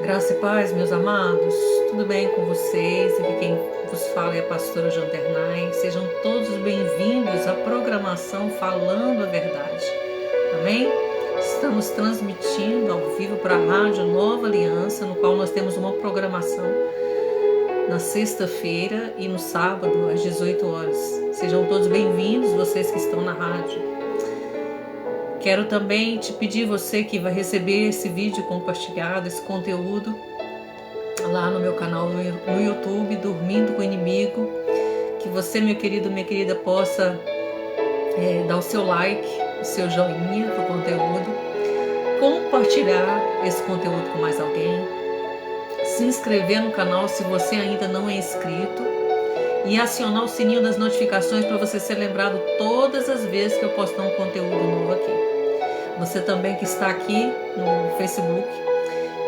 Graça e paz, meus amados, tudo bem com vocês? Aqui quem vos fala é a pastora Janternay. Sejam todos bem-vindos à programação Falando a Verdade. Amém? Estamos transmitindo ao vivo para a Rádio Nova Aliança, no qual nós temos uma programação na sexta-feira e no sábado às 18 horas. Sejam todos bem-vindos, vocês que estão na rádio. Quero também te pedir, você que vai receber esse vídeo compartilhado, esse conteúdo, lá no meu canal no YouTube, Dormindo com o Inimigo, que você, meu querido, minha querida, possa dar o seu like, o seu joinha para o conteúdo, compartilhar esse conteúdo com mais alguém, se inscrever no canal se você ainda não é inscrito e acionar o sininho das notificações para você ser lembrado todas as vezes que eu postar um conteúdo novo aqui. Você também que está aqui no Facebook,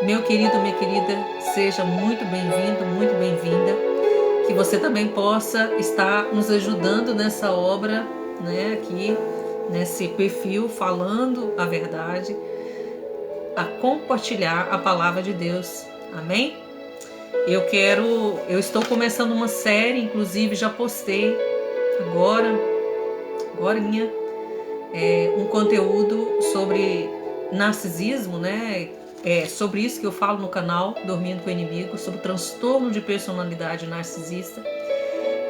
meu querido, minha querida, seja muito bem-vindo, muito bem-vinda. Que você também possa estar nos ajudando nessa obra, né, aqui nesse perfil Falando a Verdade, a compartilhar a palavra de Deus. Amém? Eu estou começando uma série, inclusive já postei agorinha, um conteúdo sobre narcisismo, né? Sobre isso que eu falo no canal Dormindo com o Inimigo, sobre transtorno de personalidade narcisista.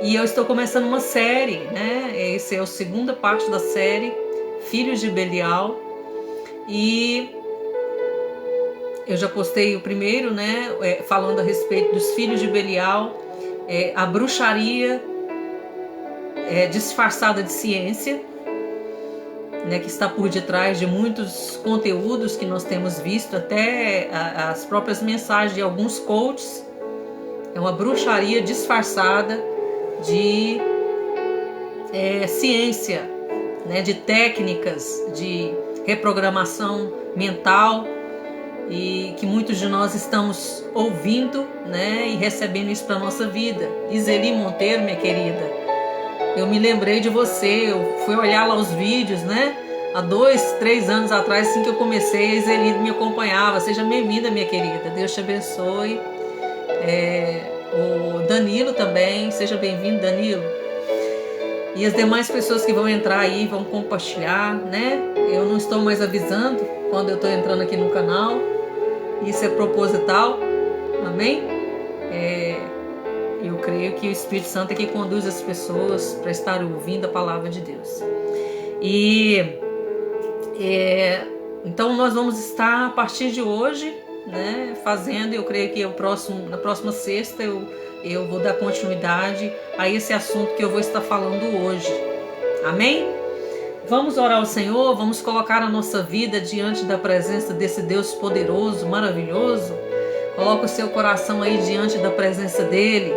E eu estou começando uma série, né? Essa é a segunda parte da série, Filhos de Belial. E eu já postei o primeiro, né? Falando a respeito dos filhos de Belial, a bruxaria disfarçada de ciência, né, que está por detrás de muitos conteúdos que nós temos visto, até as próprias mensagens de alguns coaches. É uma bruxaria disfarçada de ciência, né, de técnicas de reprogramação mental, e que muitos de nós estamos ouvindo, né, e recebendo isso para a nossa vida. Iseli Monteiro, minha querida, eu me lembrei de você, eu fui olhar lá os vídeos, né? Há 2, 3 anos atrás, assim que eu comecei, a Iseli me acompanhava. Seja bem-vinda, minha querida, Deus te abençoe. O Danilo também, seja bem-vindo, Danilo. E as demais pessoas que vão entrar aí, vão compartilhar, né? Eu não estou mais avisando quando eu estou entrando aqui no canal, isso é proposital, amém? Eu creio que o Espírito Santo é que conduz as pessoas para estar ouvindo a palavra de Deus. Então nós vamos estar a partir de hoje, né, fazendo, eu creio que na próxima sexta eu vou dar continuidade a esse assunto que eu vou estar falando hoje. Amém? Vamos orar ao Senhor, vamos colocar a nossa vida diante da presença desse Deus poderoso, maravilhoso. Coloca o seu coração aí diante da presença dele.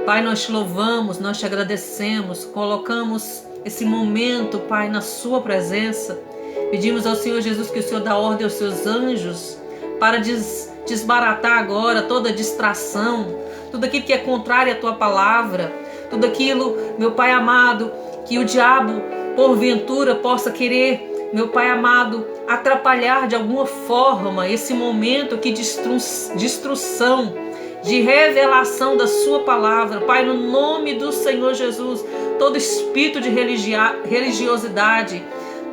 Pai, nós te louvamos, nós te agradecemos, colocamos esse momento, Pai, na sua presença. Pedimos ao Senhor Jesus que o Senhor dá ordem aos seus anjos para desbaratar agora toda distração, tudo aquilo que é contrário à tua palavra, tudo aquilo, meu Pai amado, que o diabo, porventura, possa querer, meu Pai amado, atrapalhar de alguma forma esse momento aqui de instrução, de revelação da sua palavra. Pai, no nome do Senhor Jesus, todo espírito de religiosidade,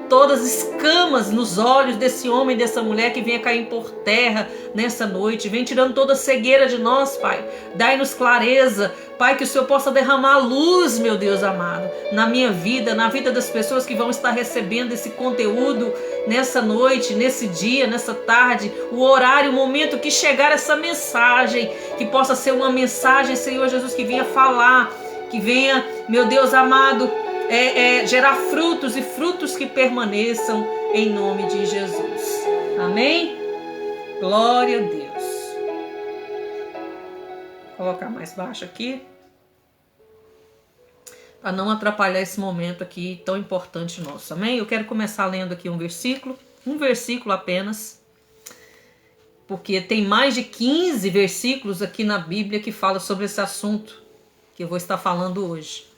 todas as escamas nos olhos desse homem e dessa mulher que venha cair por terra nessa noite, vem tirando toda a cegueira de nós, Pai. Dai-nos clareza, Pai, que o Senhor possa derramar luz, meu Deus amado, na minha vida, na vida das pessoas que vão estar recebendo esse conteúdo nessa noite, nesse dia, nessa tarde, o horário, o momento que chegar essa mensagem, que possa ser uma mensagem, Senhor Jesus, que venha falar, que venha, meu Deus amado, gerar frutos e frutos que permaneçam em nome de Jesus. Amém? Glória a Deus. Vou colocar mais baixo aqui, para não atrapalhar esse momento aqui tão importante nosso. Amém? Eu quero começar lendo aqui um versículo apenas, porque tem mais de 15 versículos aqui na Bíblia que falam sobre esse assunto que eu vou estar falando hoje.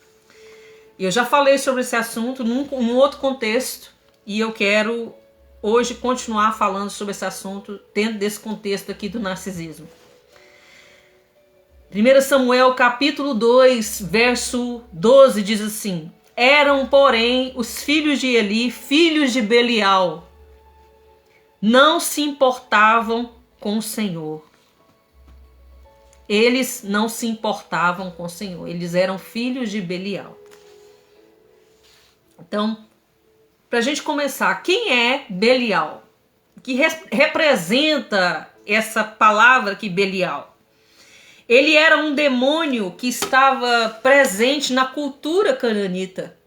Eu já falei sobre esse assunto num outro contexto, e eu quero hoje continuar falando sobre esse assunto dentro desse contexto aqui do narcisismo. 1 Samuel capítulo 2, verso 12 diz assim: eram, porém, os filhos de Eli, filhos de Belial, não se importavam com o Senhor. Eles não se importavam com o Senhor. Eles eram filhos de Belial. Então, para a gente começar, quem é Belial? O que representa essa palavra aqui, Belial? Ele era um demônio que estava presente na cultura cananita.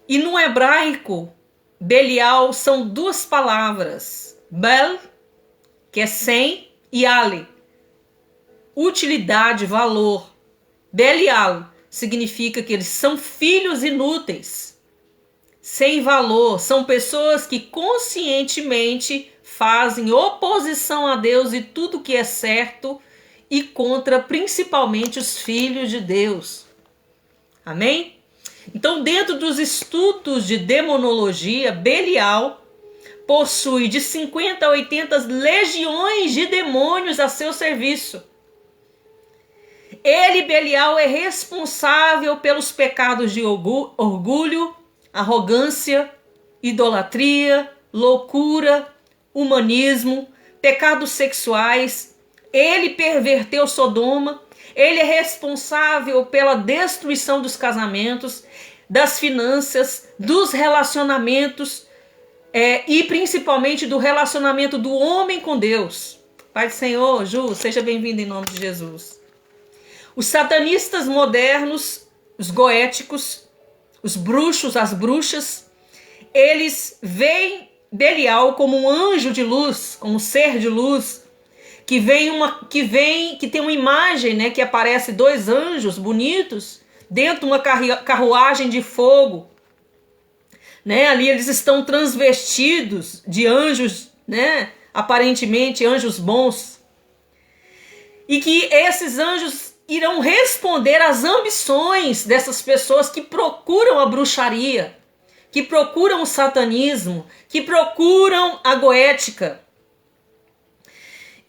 E no hebraico, Belial são duas palavras. Bel, que é sem, e Ale, utilidade, valor. Belial significa que eles são filhos inúteis, sem valor. São pessoas que conscientemente fazem oposição a Deus e tudo que é certo e contra principalmente os filhos de Deus. Amém? Então, dentro dos estudos de demonologia, Belial possui de 50 a 80 legiões de demônios a seu serviço. Ele, Belial, é responsável pelos pecados de orgulho, arrogância, idolatria, loucura, humanismo, pecados sexuais. Ele perverteu Sodoma. Ele é responsável pela destruição dos casamentos, das finanças, dos relacionamentos e principalmente do relacionamento do homem com Deus. Pai do Senhor, Ju, seja bem-vindo em nome de Jesus. Os satanistas modernos, os goéticos, os bruxos, as bruxas, eles veem Belial como um anjo de luz, como um ser de luz, que tem uma imagem, né, que aparece dois anjos bonitos dentro de uma carruagem de fogo, né? Ali eles estão transvestidos de anjos, né, aparentemente anjos bons, e que esses anjos irão responder às ambições dessas pessoas que procuram a bruxaria, que procuram o satanismo, que procuram a goética.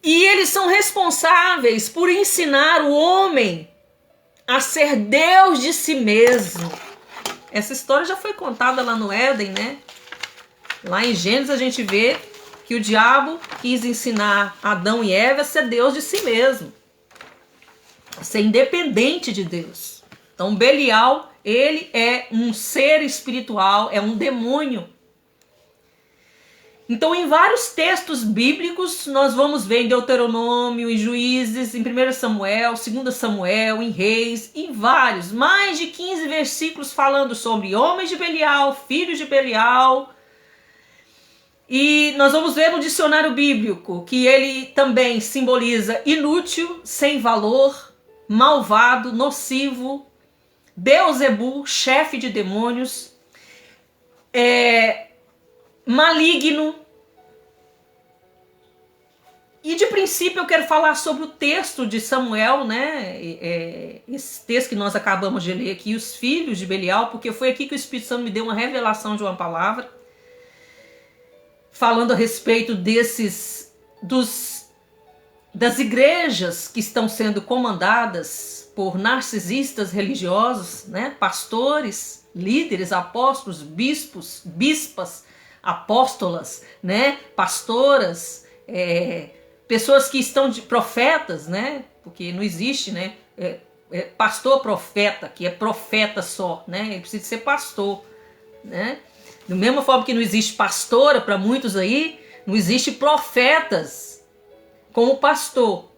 E eles são responsáveis por ensinar o homem a ser Deus de si mesmo. Essa história já foi contada lá no Éden, né? Lá em Gênesis a gente vê que o diabo quis ensinar Adão e Eva a ser Deus de si mesmo, a ser independente de Deus. Então Belial, ele é um ser espiritual, é um demônio. Então, em vários textos bíblicos, nós vamos ver em Deuteronômio, em Juízes, em 1 Samuel, 2 Samuel, em Reis, em vários, mais de 15 versículos falando sobre homens de Belial, filhos de Belial. E nós vamos ver no dicionário bíblico que ele também simboliza inútil, sem valor, malvado, nocivo, Beelzebul, chefe de demônios, maligno. E de princípio eu quero falar sobre o texto de Samuel, né? Esse texto que nós acabamos de ler aqui, os filhos de Belial, porque foi aqui que o Espírito Santo me deu uma revelação de uma palavra, falando a respeito das igrejas que estão sendo comandadas por narcisistas religiosos, né? Pastores, líderes, apóstolos, bispas, apóstolas, né? Pastoras, pessoas que estão de profetas, né? Porque não existe, né? Pastor profeta, que é profeta só, né? Ele precisa ser pastor, né? Da mesma forma que não existe pastora para muitos aí, não existe profetas como pastor.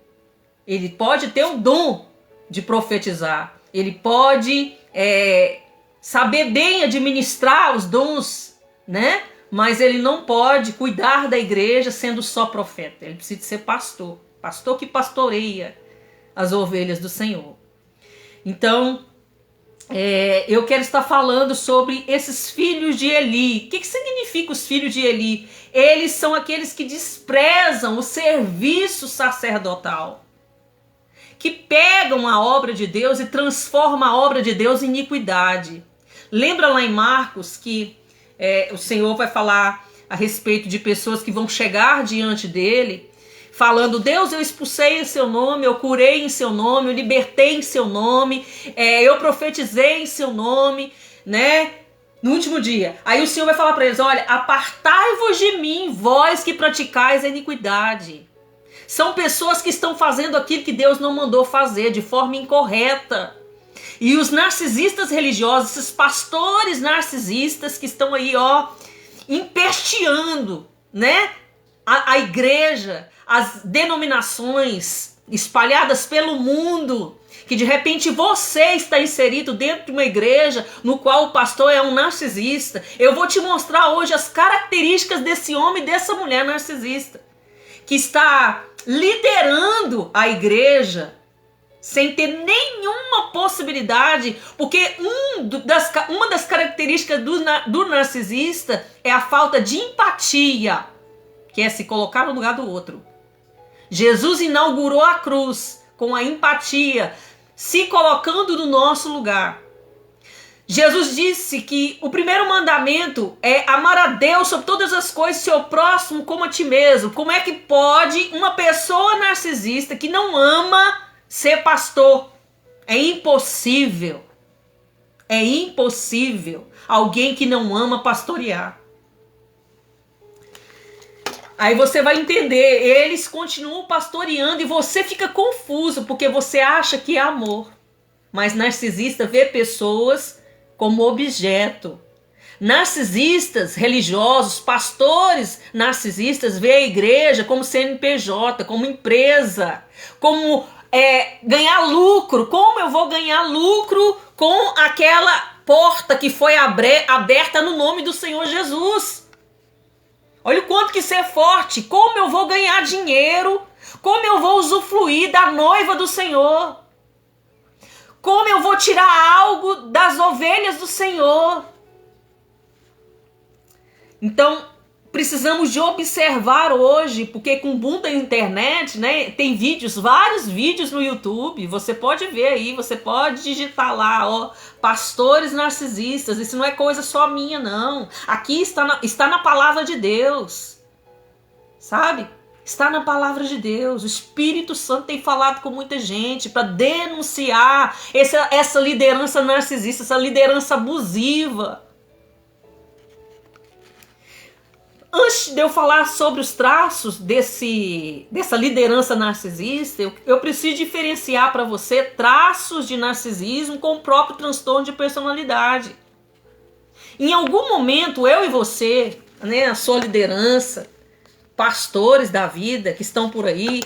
Ele pode ter o dom de profetizar, ele pode saber bem administrar os dons, né? Mas ele não pode cuidar da igreja sendo só profeta. Ele precisa ser pastor. Pastor que pastoreia as ovelhas do Senhor. Então, eu quero estar falando sobre esses filhos de Eli. O que significa os filhos de Eli? Eles são aqueles que desprezam o serviço sacerdotal, que pegam a obra de Deus e transformam a obra de Deus em iniquidade. Lembra lá em Marcos que o Senhor vai falar a respeito de pessoas que vão chegar diante dele, falando: Deus, eu expulsei em seu nome, eu curei em seu nome, eu libertei em seu nome, eu profetizei em seu nome, né? No último dia. Aí o Senhor vai falar para eles: olha, apartai-vos de mim, vós que praticais a iniquidade. São pessoas que estão fazendo aquilo que Deus não mandou fazer, de forma incorreta. E os narcisistas religiosos, esses pastores narcisistas que estão aí, empesteando, né? A igreja, as denominações espalhadas pelo mundo, que de repente você está inserido dentro de uma igreja no qual o pastor é um narcisista. Eu vou te mostrar hoje as características desse homem e dessa mulher narcisista, que está liderando a igreja sem ter nenhuma possibilidade, porque uma das características do narcisista é a falta de empatia, que é se colocar no lugar do outro. Jesus inaugurou a cruz com a empatia, se colocando no nosso lugar. Jesus disse que o primeiro mandamento é amar a Deus sobre todas as coisas, seu próximo como a ti mesmo. Como é que pode uma pessoa narcisista que não ama ser pastor? É impossível. É impossível alguém que não ama pastorear. Aí você vai entender, eles continuam pastoreando e você fica confuso, porque você acha que é amor. Mas narcisista vê pessoas como objeto. Narcisistas religiosos, pastores narcisistas, vê a igreja como CNPJ, como empresa, como ganhar lucro. Como eu vou ganhar lucro com aquela porta que foi aberta no nome do Senhor Jesus? Olha o quanto que isso é forte. Como eu vou ganhar dinheiro? Como eu vou usufruir da noiva do Senhor? Como eu vou tirar algo das ovelhas do Senhor? Então, precisamos de observar hoje, porque com o boom da internet, né, tem vários vídeos no YouTube, você pode ver aí, você pode digitar lá, pastores narcisistas. Isso não é coisa só minha, não. Aqui está na palavra de Deus, sabe? Está na palavra de Deus. O Espírito Santo tem falado com muita gente para denunciar essa liderança narcisista, essa liderança abusiva. Antes de eu falar sobre os traços dessa liderança narcisista, eu preciso diferenciar para você traços de narcisismo com o próprio transtorno de personalidade. Em algum momento, eu e você, né, a sua liderança, pastores da vida que estão por aí,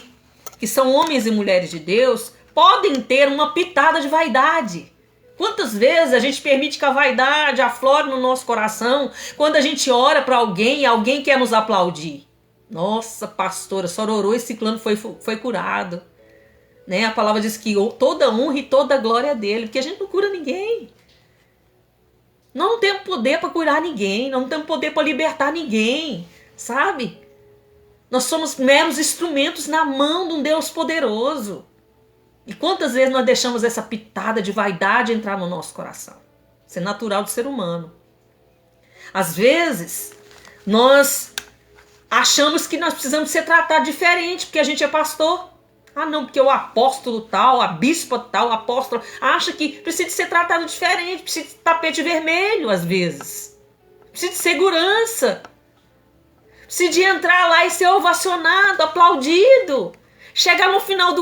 que são homens e mulheres de Deus, podem ter uma pitada de vaidade. Quantas vezes a gente permite que a vaidade aflore no nosso coração quando a gente ora para alguém e alguém quer nos aplaudir? Nossa, pastora, a senhora orou e ciclano foi curado. Né? A palavra diz que toda honra e toda glória é dele, porque a gente não cura ninguém. Nós não temos poder para curar ninguém, nós não temos poder para libertar ninguém, sabe? Nós somos meros instrumentos na mão de um Deus poderoso. E quantas vezes nós deixamos essa pitada de vaidade entrar no nosso coração? Isso é natural do ser humano. Às vezes, nós achamos que nós precisamos ser tratados diferente, porque a gente é pastor. Ah, não, porque o apóstolo tal, a bispa tal, o apóstolo, acha que precisa ser tratado diferente, precisa de tapete vermelho, às vezes. Precisa de segurança. Precisa de entrar lá e ser ovacionado, aplaudido. Chegar no final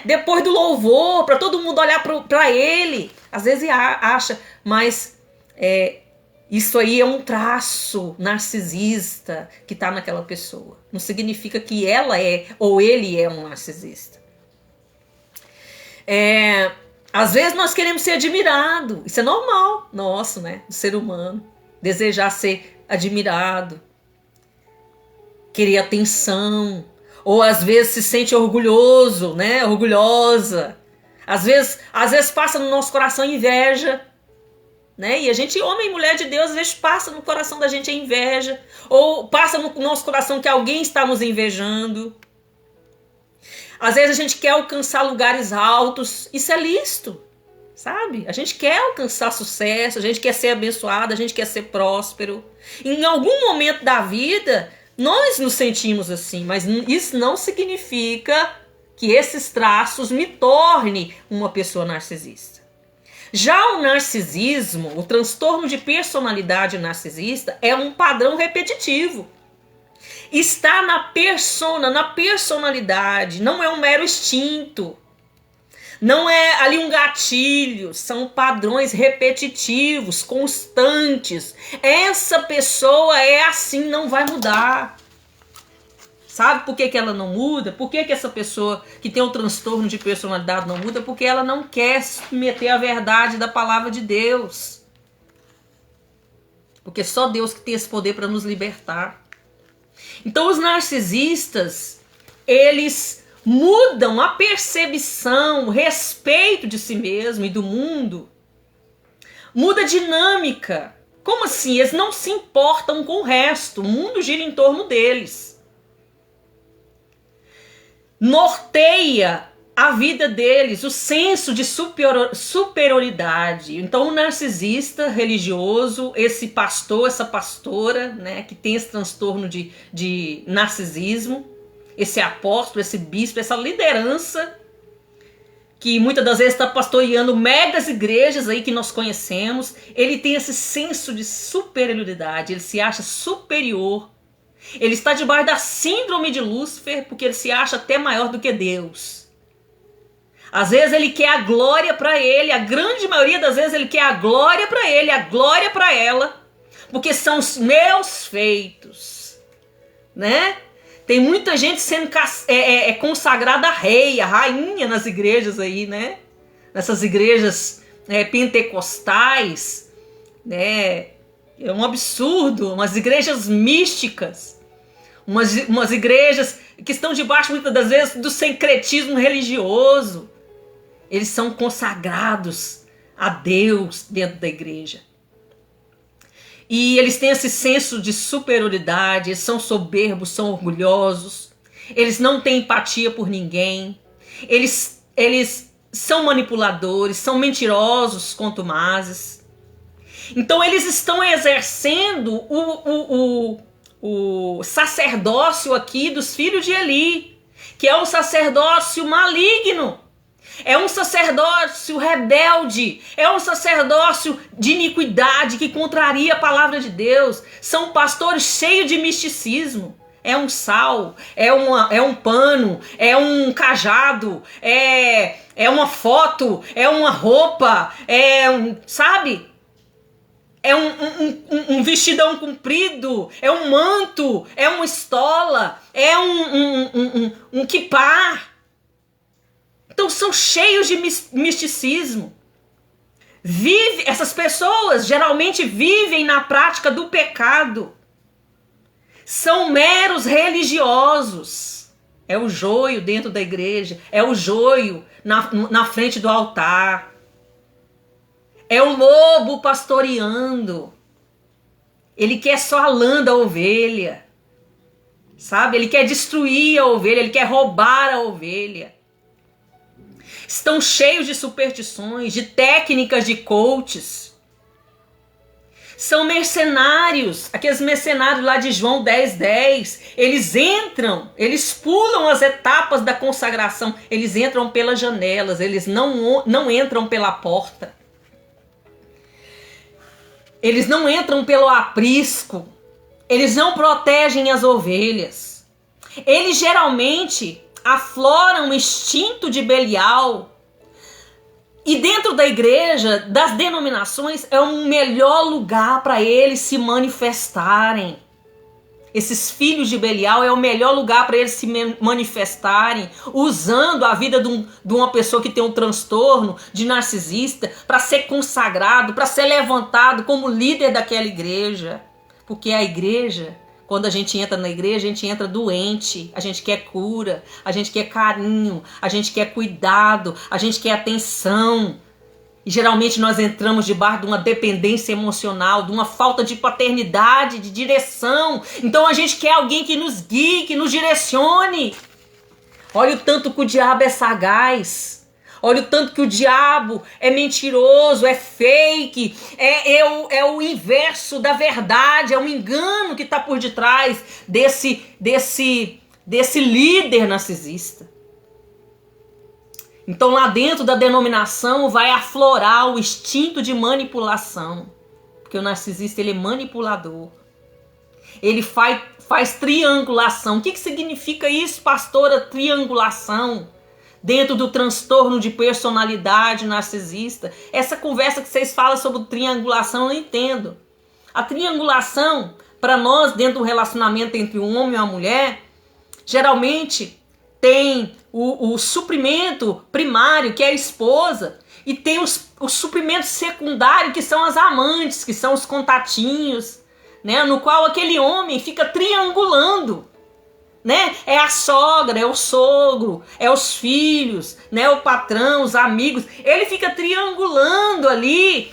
depois do louvor, para todo mundo olhar para ele. Às vezes acha, mas isso aí é um traço narcisista que está naquela pessoa. Não significa que ela é ou ele é um narcisista. Às vezes nós queremos ser admirados. Isso é normal nosso, né? Do ser humano. Desejar ser admirado. Querer atenção. Ou às vezes se sente orgulhoso, né? Orgulhosa. Às vezes passa no nosso coração inveja, né? E a gente, homem e mulher de Deus, às vezes passa no coração da gente a inveja. Ou passa no nosso coração que alguém está nos invejando. Às vezes a gente quer alcançar lugares altos. Isso é lícito. sabe? A gente quer alcançar sucesso, a gente quer ser abençoado, a gente quer ser próspero. Em algum momento da vida, nós nos sentimos assim, mas isso não significa que esses traços me tornem uma pessoa narcisista. Já o narcisismo, o transtorno de personalidade narcisista, é um padrão repetitivo. Está na persona, na personalidade, não é um mero instinto. Não é ali um gatilho, são padrões repetitivos, constantes. Essa pessoa é assim, não vai mudar. Sabe por que ela não muda? Por que essa pessoa que tem um transtorno de personalidade não muda? Porque ela não quer submeter a verdade da palavra de Deus. Porque só Deus que tem esse poder para nos libertar. Então os narcisistas, eles mudam a percepção, o respeito de si mesmo e do mundo. Muda a dinâmica. Como assim? Eles não se importam com o resto. O mundo gira em torno deles. Norteia a vida deles, o senso de superioridade. Então o narcisista religioso, esse pastor, essa pastora, né, que tem esse transtorno de narcisismo, esse apóstolo, esse bispo, essa liderança, que muitas das vezes está pastoreando megas igrejas aí que nós conhecemos, ele tem esse senso de superioridade, ele se acha superior. Ele está debaixo da síndrome de Lúcifer porque ele se acha até maior do que Deus. Às vezes ele quer a glória para ele, a grande maioria das vezes ele quer a glória para ele, a glória para ela, porque são os meus feitos, né? Tem muita gente sendo consagrada a rei, a rainha nas igrejas aí, né? Nessas igrejas pentecostais, né? É um absurdo, umas igrejas místicas, umas igrejas que estão debaixo muitas das vezes do secretismo religioso. Eles são consagrados a Deus dentro da igreja. E eles têm esse senso de superioridade, eles são soberbos, são orgulhosos, eles não têm empatia por ninguém, eles são manipuladores, são mentirosos, contumazes. Então eles estão exercendo o sacerdócio aqui dos filhos de Eli, que é um sacerdócio maligno, é um sacerdócio rebelde, é um sacerdócio de iniquidade que contraria a palavra de Deus. São pastores cheios de misticismo. É um sal, é um pano, é um cajado, é uma foto, é uma roupa, sabe? É um vestidão comprido, é um manto, é uma estola, é um quipá. Então são cheios de misticismo. Essas pessoas geralmente vivem na prática do pecado. São meros religiosos. É o joio dentro da igreja, é o joio na frente do altar. É o lobo pastoreando. Ele quer só a lã da ovelha. Sabe? Ele quer destruir a ovelha, ele quer roubar a ovelha. Estão cheios de superstições, de técnicas de coaches. São mercenários, aqueles mercenários lá de João 10:10. Eles pulam as etapas da consagração, eles entram pelas janelas, eles não entram pela porta. Eles não entram pelo aprisco, eles não protegem as ovelhas. Eles geralmente afloram o instinto de Belial. E dentro da igreja, das denominações, é o melhor lugar para eles se manifestarem. Esses filhos de Belial é o melhor lugar para eles se manifestarem, usando a vida de uma pessoa que tem um transtorno de narcisista para ser consagrado, para ser levantado como líder daquela igreja. Porque a igreja, quando a gente entra na igreja, a gente entra doente, a gente quer cura, a gente quer carinho, a gente quer cuidado, a gente quer atenção. E geralmente nós entramos debaixo de uma dependência emocional, de uma falta de paternidade, de direção. Então a gente quer alguém que nos guie, que nos direcione. Olha o tanto que o diabo é sagaz. Olha o tanto que o diabo é mentiroso, é fake, é o inverso da verdade, é um engano que está por detrás desse líder narcisista. Então lá dentro da denominação vai aflorar o instinto de manipulação, porque o narcisista ele é manipulador. Ele faz triangulação. O que significa isso, pastora? Triangulação dentro do transtorno de personalidade narcisista. Essa conversa que vocês falam sobre triangulação eu não entendo. A triangulação, para nós, dentro do relacionamento entre um homem e uma mulher, geralmente tem o suprimento primário, que é a esposa, e tem o suprimento secundário, que são as amantes, que são os contatinhos, né, no qual aquele homem fica triangulando, né? É a sogra, é o sogro, é os filhos, né? O patrão, os amigos. Ele fica triangulando ali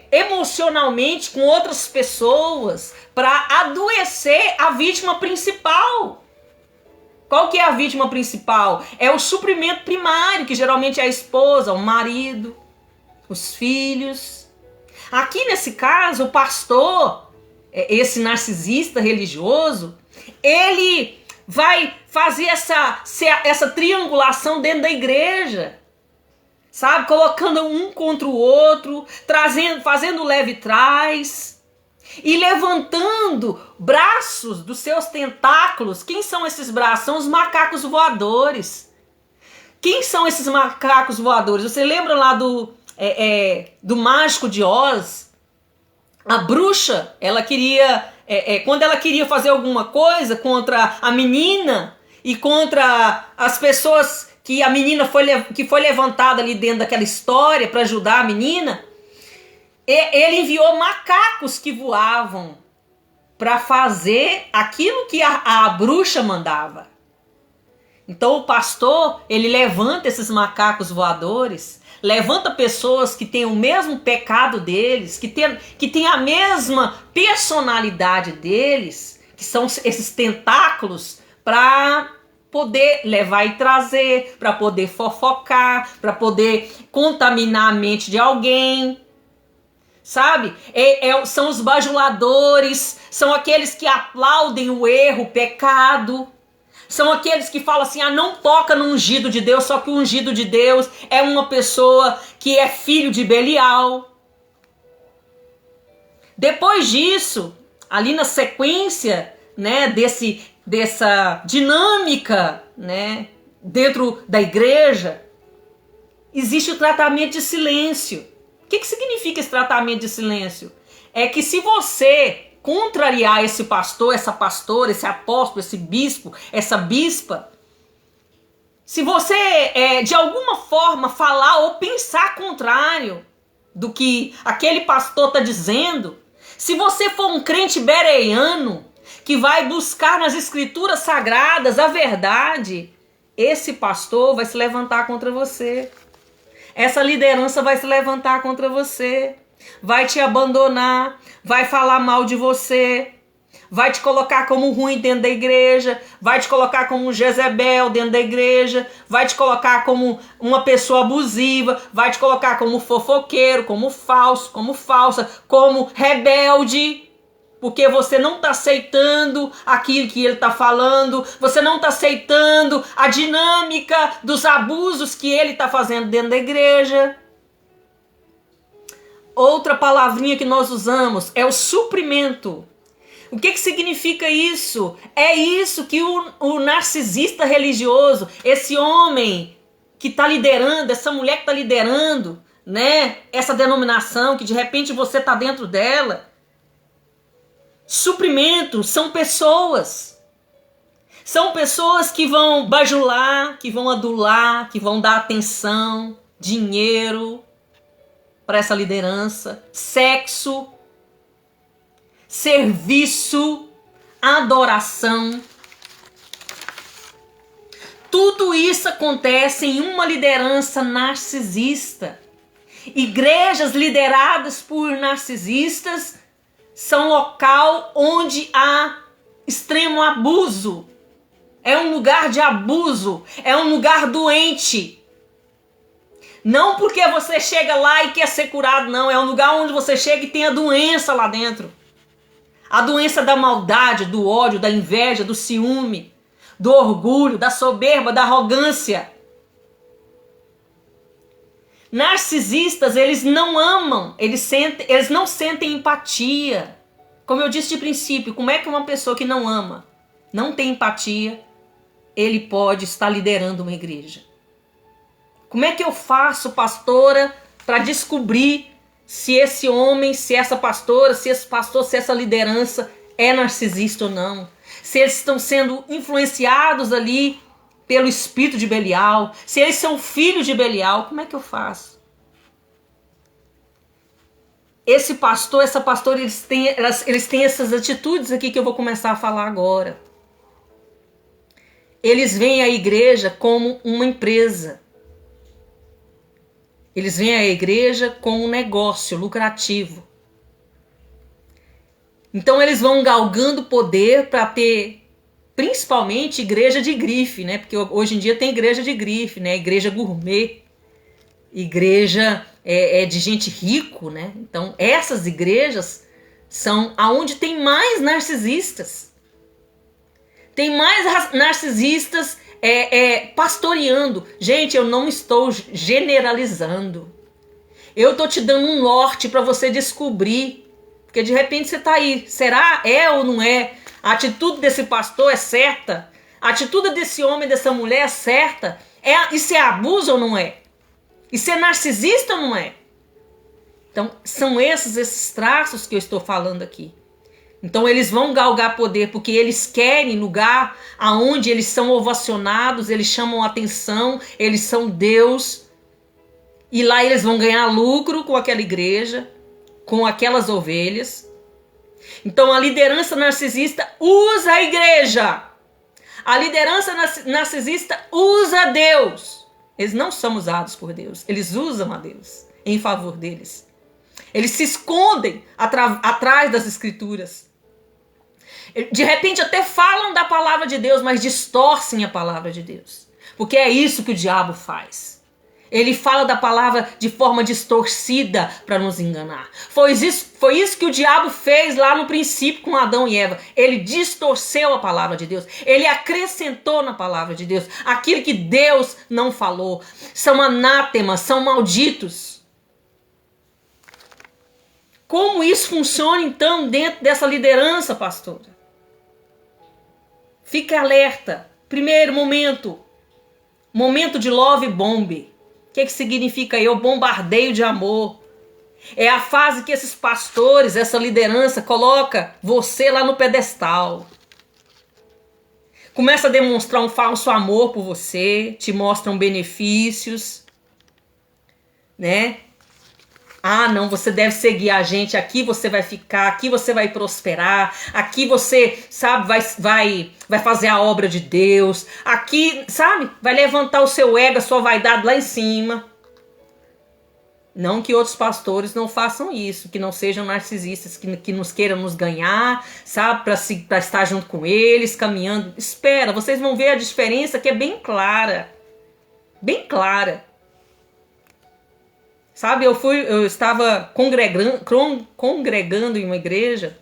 emocionalmente com outras pessoas para adoecer a vítima principal. Qual que é a vítima principal? É o suprimento primário, que geralmente é a esposa, o marido, os filhos. Aqui nesse caso, o pastor, esse narcisista religioso, ele vai fazer essa triangulação dentro da igreja, sabe? Colocando um contra o outro, fazendo leve trás e levantando braços dos seus tentáculos. Quem são esses braços? São os macacos voadores. Quem são esses macacos voadores? Você lembra lá do Mágico de Oz? A bruxa, ela queria, quando ela queria fazer alguma coisa contra a menina e contra as pessoas que a menina foi levantada ali dentro daquela história para ajudar a menina, ele enviou macacos que voavam para fazer aquilo que a bruxa mandava. Então o pastor, ele levanta esses macacos voadores, levanta pessoas que têm o mesmo pecado deles, que têm a mesma personalidade deles, que são esses tentáculos, para poder levar e trazer, para poder fofocar, para poder contaminar a mente de alguém. Sabe? São os bajuladores, são aqueles que aplaudem o erro, o pecado. São aqueles que falam assim, não toca no ungido de Deus, só que o ungido de Deus é uma pessoa que é filho de Belial. Depois disso, ali na sequência, né, dessa dinâmica, né, dentro da igreja, existe o tratamento de silêncio. O que significa esse tratamento de silêncio? É que se você contrariar esse pastor, essa pastora, esse apóstolo, esse bispo, essa bispa, se você de alguma forma falar ou pensar contrário do que aquele pastor está dizendo, se você for um crente bereano que vai buscar nas escrituras sagradas a verdade, esse pastor vai se levantar contra você. Essa liderança vai se levantar contra você, vai te abandonar, vai falar mal de você, vai te colocar como ruim dentro da igreja, vai te colocar como um Jezebel dentro da igreja, vai te colocar como uma pessoa abusiva, vai te colocar como fofoqueiro, como falso, como falsa, como rebelde. Porque você não está aceitando aquilo que ele está falando, você não está aceitando a dinâmica dos abusos que ele está fazendo dentro da igreja. Outra palavrinha que nós usamos é o suprimento. O que significa isso? É isso que o narcisista religioso, esse homem que está liderando, essa mulher que está liderando, né, essa denominação que de repente você está dentro dela. Suprimento são pessoas. São pessoas que vão bajular, que vão adular, que vão dar atenção, dinheiro para essa liderança, sexo, serviço, adoração. Tudo isso acontece em uma liderança narcisista. Igrejas lideradas por narcisistas são local onde há extremo abuso. É um lugar de abuso, é um lugar doente. Não porque você chega lá e quer ser curado, não. É um lugar onde você chega e tem a doença lá dentro. A doença da maldade, do ódio, da inveja, do ciúme, do orgulho, da soberba, da arrogância. Narcisistas, eles não amam, eles não sentem empatia. Como eu disse de princípio, como é que uma pessoa que não ama, não tem empatia, ele pode estar liderando uma igreja? Como é que eu faço, pastora, para descobrir se esse homem, se essa pastora, se esse pastor, se essa liderança é narcisista ou não? Se eles estão sendo influenciados ali pelo espírito de Belial, se eles são filhos de Belial, como é que eu faço? Esse pastor, essa pastora, eles têm essas atitudes aqui que eu vou começar a falar agora. Eles veem a igreja como uma empresa. Eles veem a igreja como um negócio lucrativo. Então eles vão galgando poder para ter, principalmente, igreja de grife, né? Porque hoje em dia tem igreja de grife, né? Igreja gourmet, igreja de gente rico, né? Então essas igrejas são aonde tem mais narcisistas. Tem mais narcisistas pastoreando. Gente, eu não estou generalizando. Eu tô te dando um norte para você descobrir. Porque de repente você tá aí. Será? É ou não é? A atitude desse pastor é certa? A atitude desse homem, dessa mulher é certa? Isso é abuso ou não é? Isso é narcisista ou não é? Então, são esses traços que eu estou falando aqui. Então eles vão galgar poder porque eles querem lugar aonde eles são ovacionados, eles chamam atenção, eles são Deus. E lá eles vão ganhar lucro com aquela igreja, com aquelas ovelhas. Então a liderança narcisista usa a igreja. A liderança narcisista usa Deus. Eles não são usados por Deus, eles usam a Deus em favor deles. Eles se escondem atrás das escrituras. De repente até falam da palavra de Deus, mas distorcem a palavra de Deus. Porque é isso que o diabo faz. Ele fala da palavra de forma distorcida para nos enganar. Foi isso que o diabo fez lá no princípio com Adão e Eva. Ele distorceu a palavra de Deus. Ele acrescentou na palavra de Deus aquilo que Deus não falou. São anátemas, são malditos. Como isso funciona então dentro dessa liderança, pastora? Fique alerta. Primeiro momento de love bomb. O que significa aí? O bombardeio de amor. É a fase que esses pastores, essa liderança, coloca você lá no pedestal. Começa a demonstrar um falso amor por você, te mostram benefícios, né? Ah, não, você deve seguir a gente, aqui você vai ficar, aqui você vai prosperar, aqui você, sabe, vai fazer a obra de Deus, aqui, sabe, vai levantar o seu ego, a sua vaidade lá em cima. Não que outros pastores não façam isso, que não sejam narcisistas, que nos queiram nos ganhar, sabe, para estar junto com eles, caminhando. Espera, vocês vão ver a diferença que é bem clara, bem clara. Sabe, eu estava congregando em uma igreja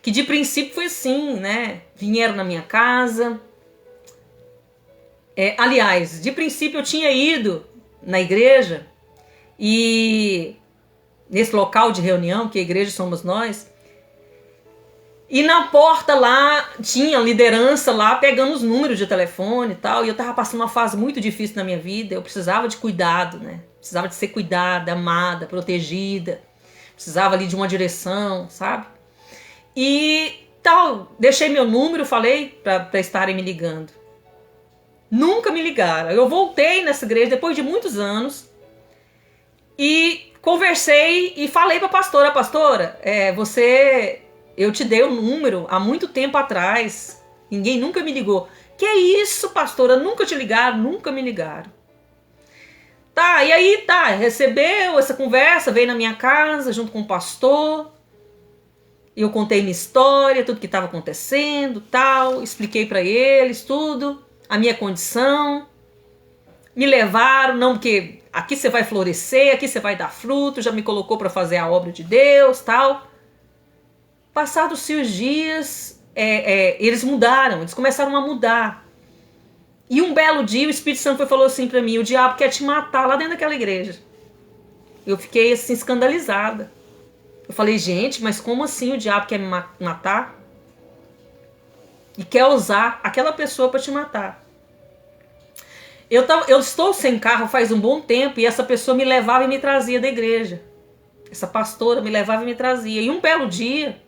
que de princípio foi assim, né? Vieram na minha casa. Aliás, de princípio eu tinha ido na igreja e nesse local de reunião, que a igreja somos nós, e na porta lá tinha liderança lá pegando os números de telefone e tal, e eu estava passando uma fase muito difícil na minha vida, eu precisava de cuidado, né? Precisava de ser cuidada, amada, protegida. Precisava ali de uma direção, sabe? E tal, deixei meu número, falei para estarem me ligando. Nunca me ligaram. Eu voltei nessa igreja depois de muitos anos e conversei e falei para a pastora, eu te dei o número há muito tempo atrás. Ninguém nunca me ligou. Que isso, pastora? Nunca te ligaram, nunca me ligaram. Tá, e aí recebeu essa conversa, veio na minha casa junto com o pastor. Eu contei minha história, tudo que estava acontecendo, tal, expliquei para eles tudo, a minha condição. Me levaram, não porque aqui você vai florescer, aqui você vai dar fruto, já me colocou para fazer a obra de Deus, tal. Passados-se os dias, eles mudaram, eles começaram a mudar. E um belo dia o Espírito Santo falou assim para mim: o diabo quer te matar lá dentro daquela igreja. Eu fiquei assim escandalizada. Eu falei: gente, mas como assim o diabo quer me matar? E quer usar aquela pessoa para te matar. Eu estou sem carro faz um bom tempo e essa pessoa me levava e me trazia da igreja. Essa pastora me levava e me trazia. E um belo dia,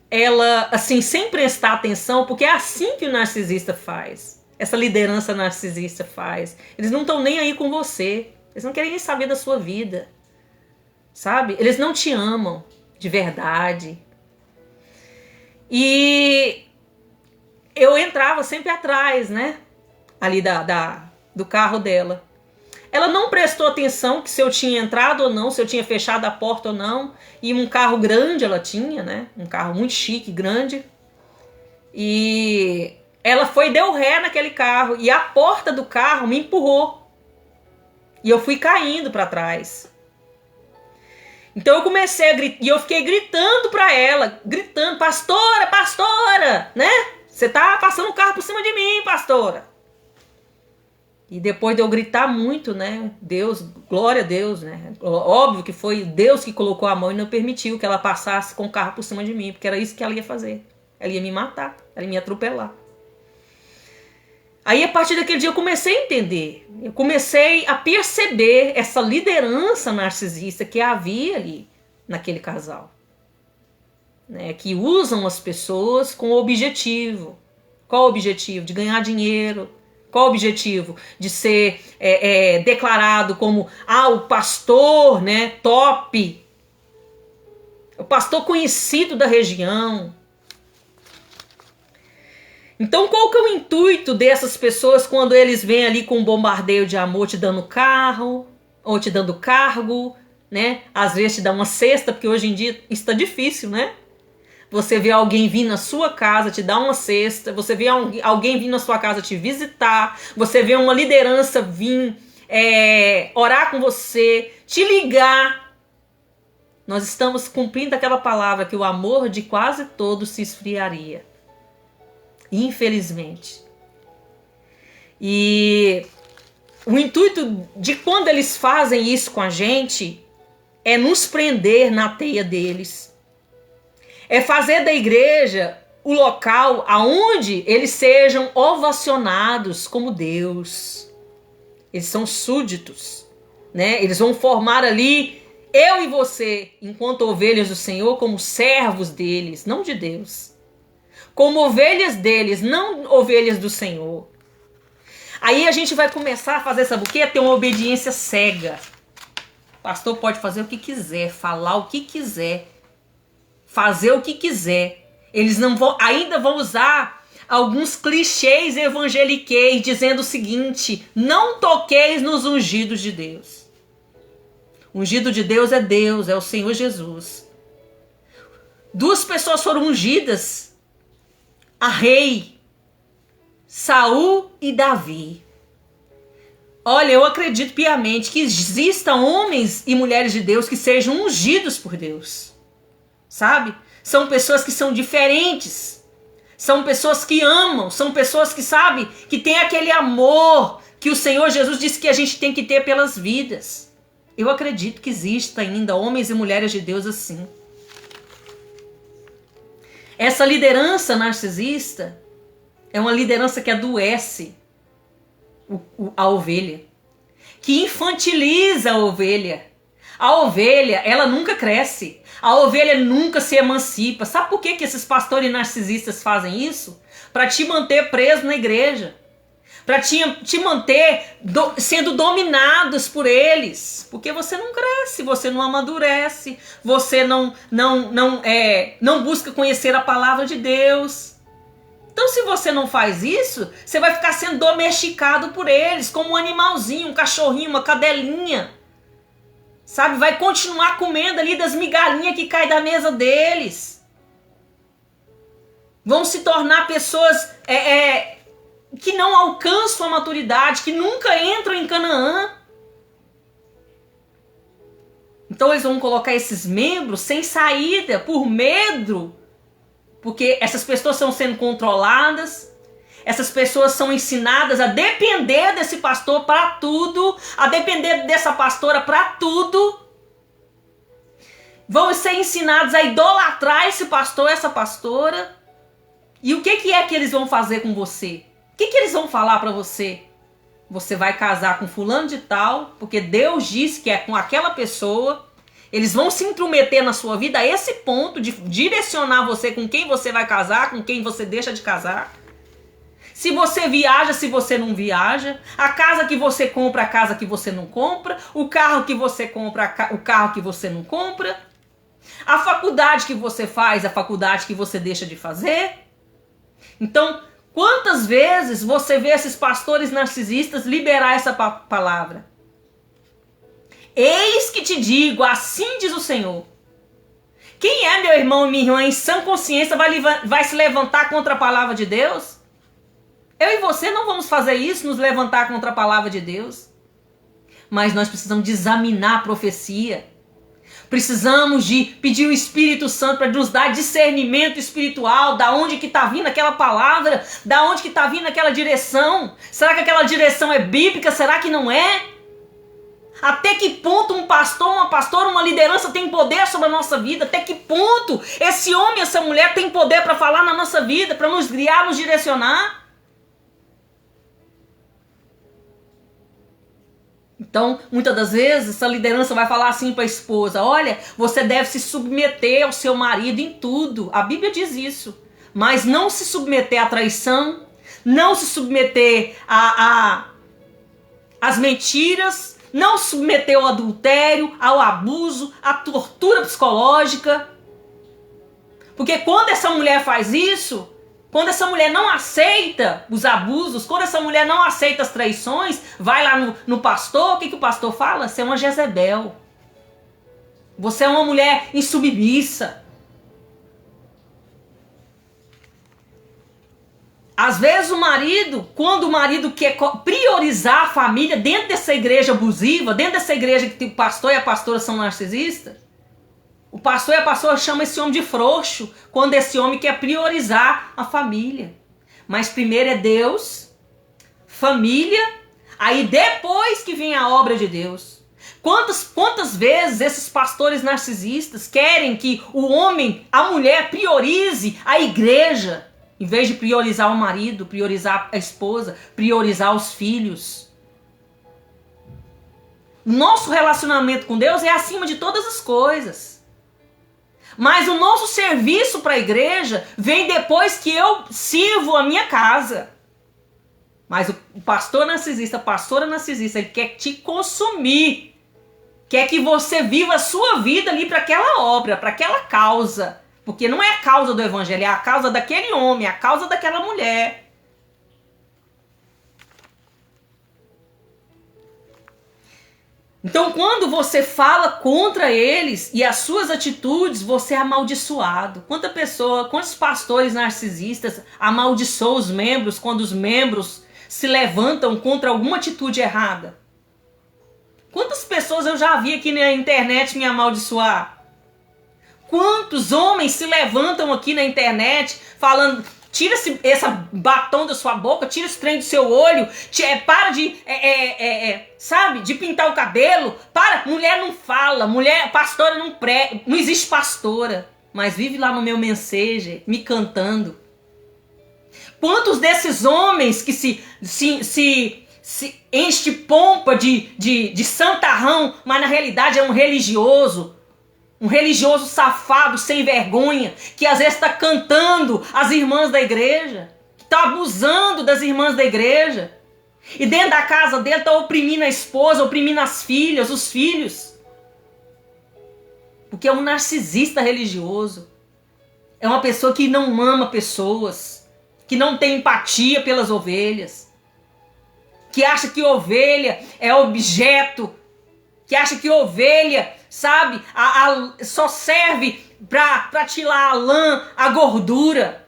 ela, assim, sem prestar atenção, porque é assim que o narcisista faz. Essa liderança narcisista faz. Eles não estão nem aí com você. Eles não querem nem saber da sua vida. Sabe? Eles não te amam de verdade. E eu entrava sempre atrás, né? Ali do carro dela. Ela não prestou atenção que se eu tinha entrado ou não, se eu tinha fechado a porta ou não. E um carro grande ela tinha, né? Um carro muito chique, grande. E ela foi e deu ré naquele carro. E a porta do carro me empurrou. E eu fui caindo para trás. Então eu comecei a gritar. E eu fiquei gritando para ela. Gritando: pastora, pastora, né? Você tá passando o carro por cima de mim, pastora. E depois de eu gritar muito, né? Deus, glória a Deus, né? Óbvio que foi Deus que colocou a mão e não permitiu que ela passasse com o carro por cima de mim, porque era isso que ela ia fazer. Ela ia me matar, ela ia me atropelar. Aí a partir daquele dia eu comecei a entender. Eu comecei a perceber essa liderança narcisista que havia ali naquele casal. Né? Que usam as pessoas com o objetivo. Qual o objetivo? De ganhar dinheiro. Qual o objetivo? De ser declarado como o pastor, né, top, o pastor conhecido da região. Então qual que é o intuito dessas pessoas quando eles vêm ali com um bombardeio de amor te dando carro, ou te dando cargo, né? Às vezes te dá uma cesta, porque hoje em dia isso tá difícil, né? Você vê alguém vir na sua casa, te dar uma cesta. Você vê alguém vir na sua casa te visitar. Você vê uma liderança vir orar com você, te ligar. Nós estamos cumprindo aquela palavra que o amor de quase todos se esfriaria. Infelizmente. E o intuito de quando eles fazem isso com a gente é nos prender na teia deles. É fazer da igreja o local aonde eles sejam ovacionados como Deus. Eles são súditos, né? Eles vão formar ali eu e você, enquanto ovelhas do Senhor, como servos deles, não de Deus. Como ovelhas deles, não ovelhas do Senhor. Aí a gente vai começar a fazer, sabe o quê? Ter uma obediência cega. O pastor pode fazer o que quiser, falar o que quiser, fazer o que quiser. Eles não vão, ainda vão usar alguns clichês evangeliqueis dizendo o seguinte: não toqueis nos ungidos de Deus. O ungido de Deus, é o Senhor Jesus. 2 pessoas foram ungidas, a rei, Saul e Davi. Olha, eu acredito piamente que existam homens e mulheres de Deus que sejam ungidos por Deus. Sabe? São pessoas que são diferentes. São pessoas que amam. São pessoas que, sabe, que tem aquele amor que o Senhor Jesus disse que a gente tem que ter pelas vidas. Eu acredito que exista ainda homens e mulheres de Deus assim. Essa liderança narcisista é uma liderança que adoece a ovelha, que infantiliza a ovelha. A ovelha, ela nunca cresce. A ovelha nunca se emancipa. Sabe por que esses pastores narcisistas fazem isso? Para te manter preso na igreja. Para te manter sendo dominados por eles. Porque você não cresce, você não amadurece, você não busca conhecer a palavra de Deus. Então, se você não faz isso, você vai ficar sendo domesticado por eles, como um animalzinho, um cachorrinho, uma cadelinha. Sabe, vai continuar comendo ali das migalhinhas que caem da mesa deles. Vão se tornar pessoas que não alcançam a maturidade, que nunca entram em Canaã. Então eles vão colocar esses membros sem saída, por medo, porque essas pessoas estão sendo controladas, essas pessoas são ensinadas a depender desse pastor para tudo, a depender dessa pastora para tudo. Vão ser ensinados a idolatrar esse pastor, essa pastora. E o que é que eles vão fazer com você? O que eles vão falar para você? Você vai casar com fulano de tal, porque Deus disse que é com aquela pessoa. Eles vão se intrometer na sua vida a esse ponto de direcionar você com quem você vai casar, com quem você deixa de casar. Se você viaja, se você não viaja. A casa que você compra, a casa que você não compra. O carro que você compra, o carro que você não compra. A faculdade que você faz, a faculdade que você deixa de fazer. Então, quantas vezes você vê esses pastores narcisistas liberar essa palavra? Eis que te digo, assim diz o Senhor. Quem é, meu irmão e minha irmã, em sã consciência vai se levantar contra a palavra de Deus? Eu e você não vamos fazer isso, nos levantar contra a palavra de Deus. Mas nós precisamos de examinar a profecia. Precisamos de pedir o Espírito Santo para nos dar discernimento espiritual, da onde que está vindo aquela palavra, da onde que está vindo aquela direção. Será que aquela direção é bíblica? Será que não é? Até que ponto um pastor, uma pastora, uma liderança tem poder sobre a nossa vida? Até que ponto esse homem, essa mulher tem poder para falar na nossa vida, para nos guiar, nos direcionar? Então, muitas das vezes, essa liderança vai falar assim para a esposa: olha, você deve se submeter ao seu marido em tudo. A Bíblia diz isso. Mas não se submeter à traição, não se submeter às mentiras, não se submeter ao adultério, ao abuso, à tortura psicológica. Porque quando essa mulher faz isso, quando essa mulher não aceita os abusos, quando essa mulher não aceita as traições, vai lá no pastor, o que o pastor fala? Você é uma Jezebel. Você é uma mulher insubmissa. Às vezes o marido, quando o marido quer priorizar a família dentro dessa igreja abusiva, dentro dessa igreja que o pastor e a pastora são narcisistas, o pastor e a pastora chamam esse homem de frouxo, quando esse homem quer priorizar a família. Mas primeiro é Deus, família, aí depois que vem a obra de Deus. Quantas vezes esses pastores narcisistas querem que o homem, a mulher, priorize a igreja, em vez de priorizar o marido, priorizar a esposa, priorizar os filhos. Nosso relacionamento com Deus é acima de todas as coisas. Mas o nosso serviço para a igreja vem depois que eu sirvo a minha casa. Mas o pastor narcisista, a pastora narcisista, ele quer te consumir. Quer que você viva a sua vida ali para aquela obra, para aquela causa. Porque não é a causa do evangelho, é a causa daquele homem, é a causa daquela mulher. Então, quando você fala contra eles e as suas atitudes, você é amaldiçoado. Quantos pastores narcisistas amaldiçoam os membros quando os membros se levantam contra alguma atitude errada? Quantas pessoas eu já vi aqui na internet me amaldiçoar? Quantos homens se levantam aqui na internet falando: tira esse batom da sua boca, tira esse trem do seu olho, para de, sabe, de pintar o cabelo. Mulher não fala, pastora não existe pastora, mas vive lá no meu Messenger, me cantando. Quantos desses homens que se enche de pompa de santarrão, mas na realidade é um religioso safado, sem vergonha, que às vezes está cantando as irmãs da igreja, que está abusando das irmãs da igreja, e dentro da casa dele está oprimindo a esposa, oprimindo as filhas, os filhos, porque é um narcisista religioso, é uma pessoa que não ama pessoas, que não tem empatia pelas ovelhas, que acha que ovelha é objeto, que acha que ovelha, sabe, só serve para tirar a lã, a gordura.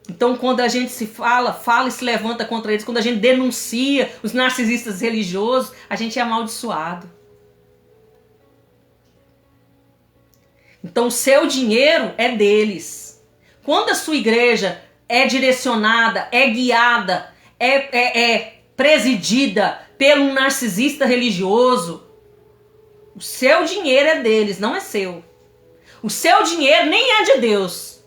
Então, quando a gente se fala e se levanta contra eles, quando a gente denuncia os narcisistas religiosos, a gente é amaldiçoado. Então o seu dinheiro é deles. Quando a sua igreja é direcionada, é guiada, é presidida por um narcisista religioso, o seu dinheiro é deles, não é seu. O seu dinheiro nem é de Deus.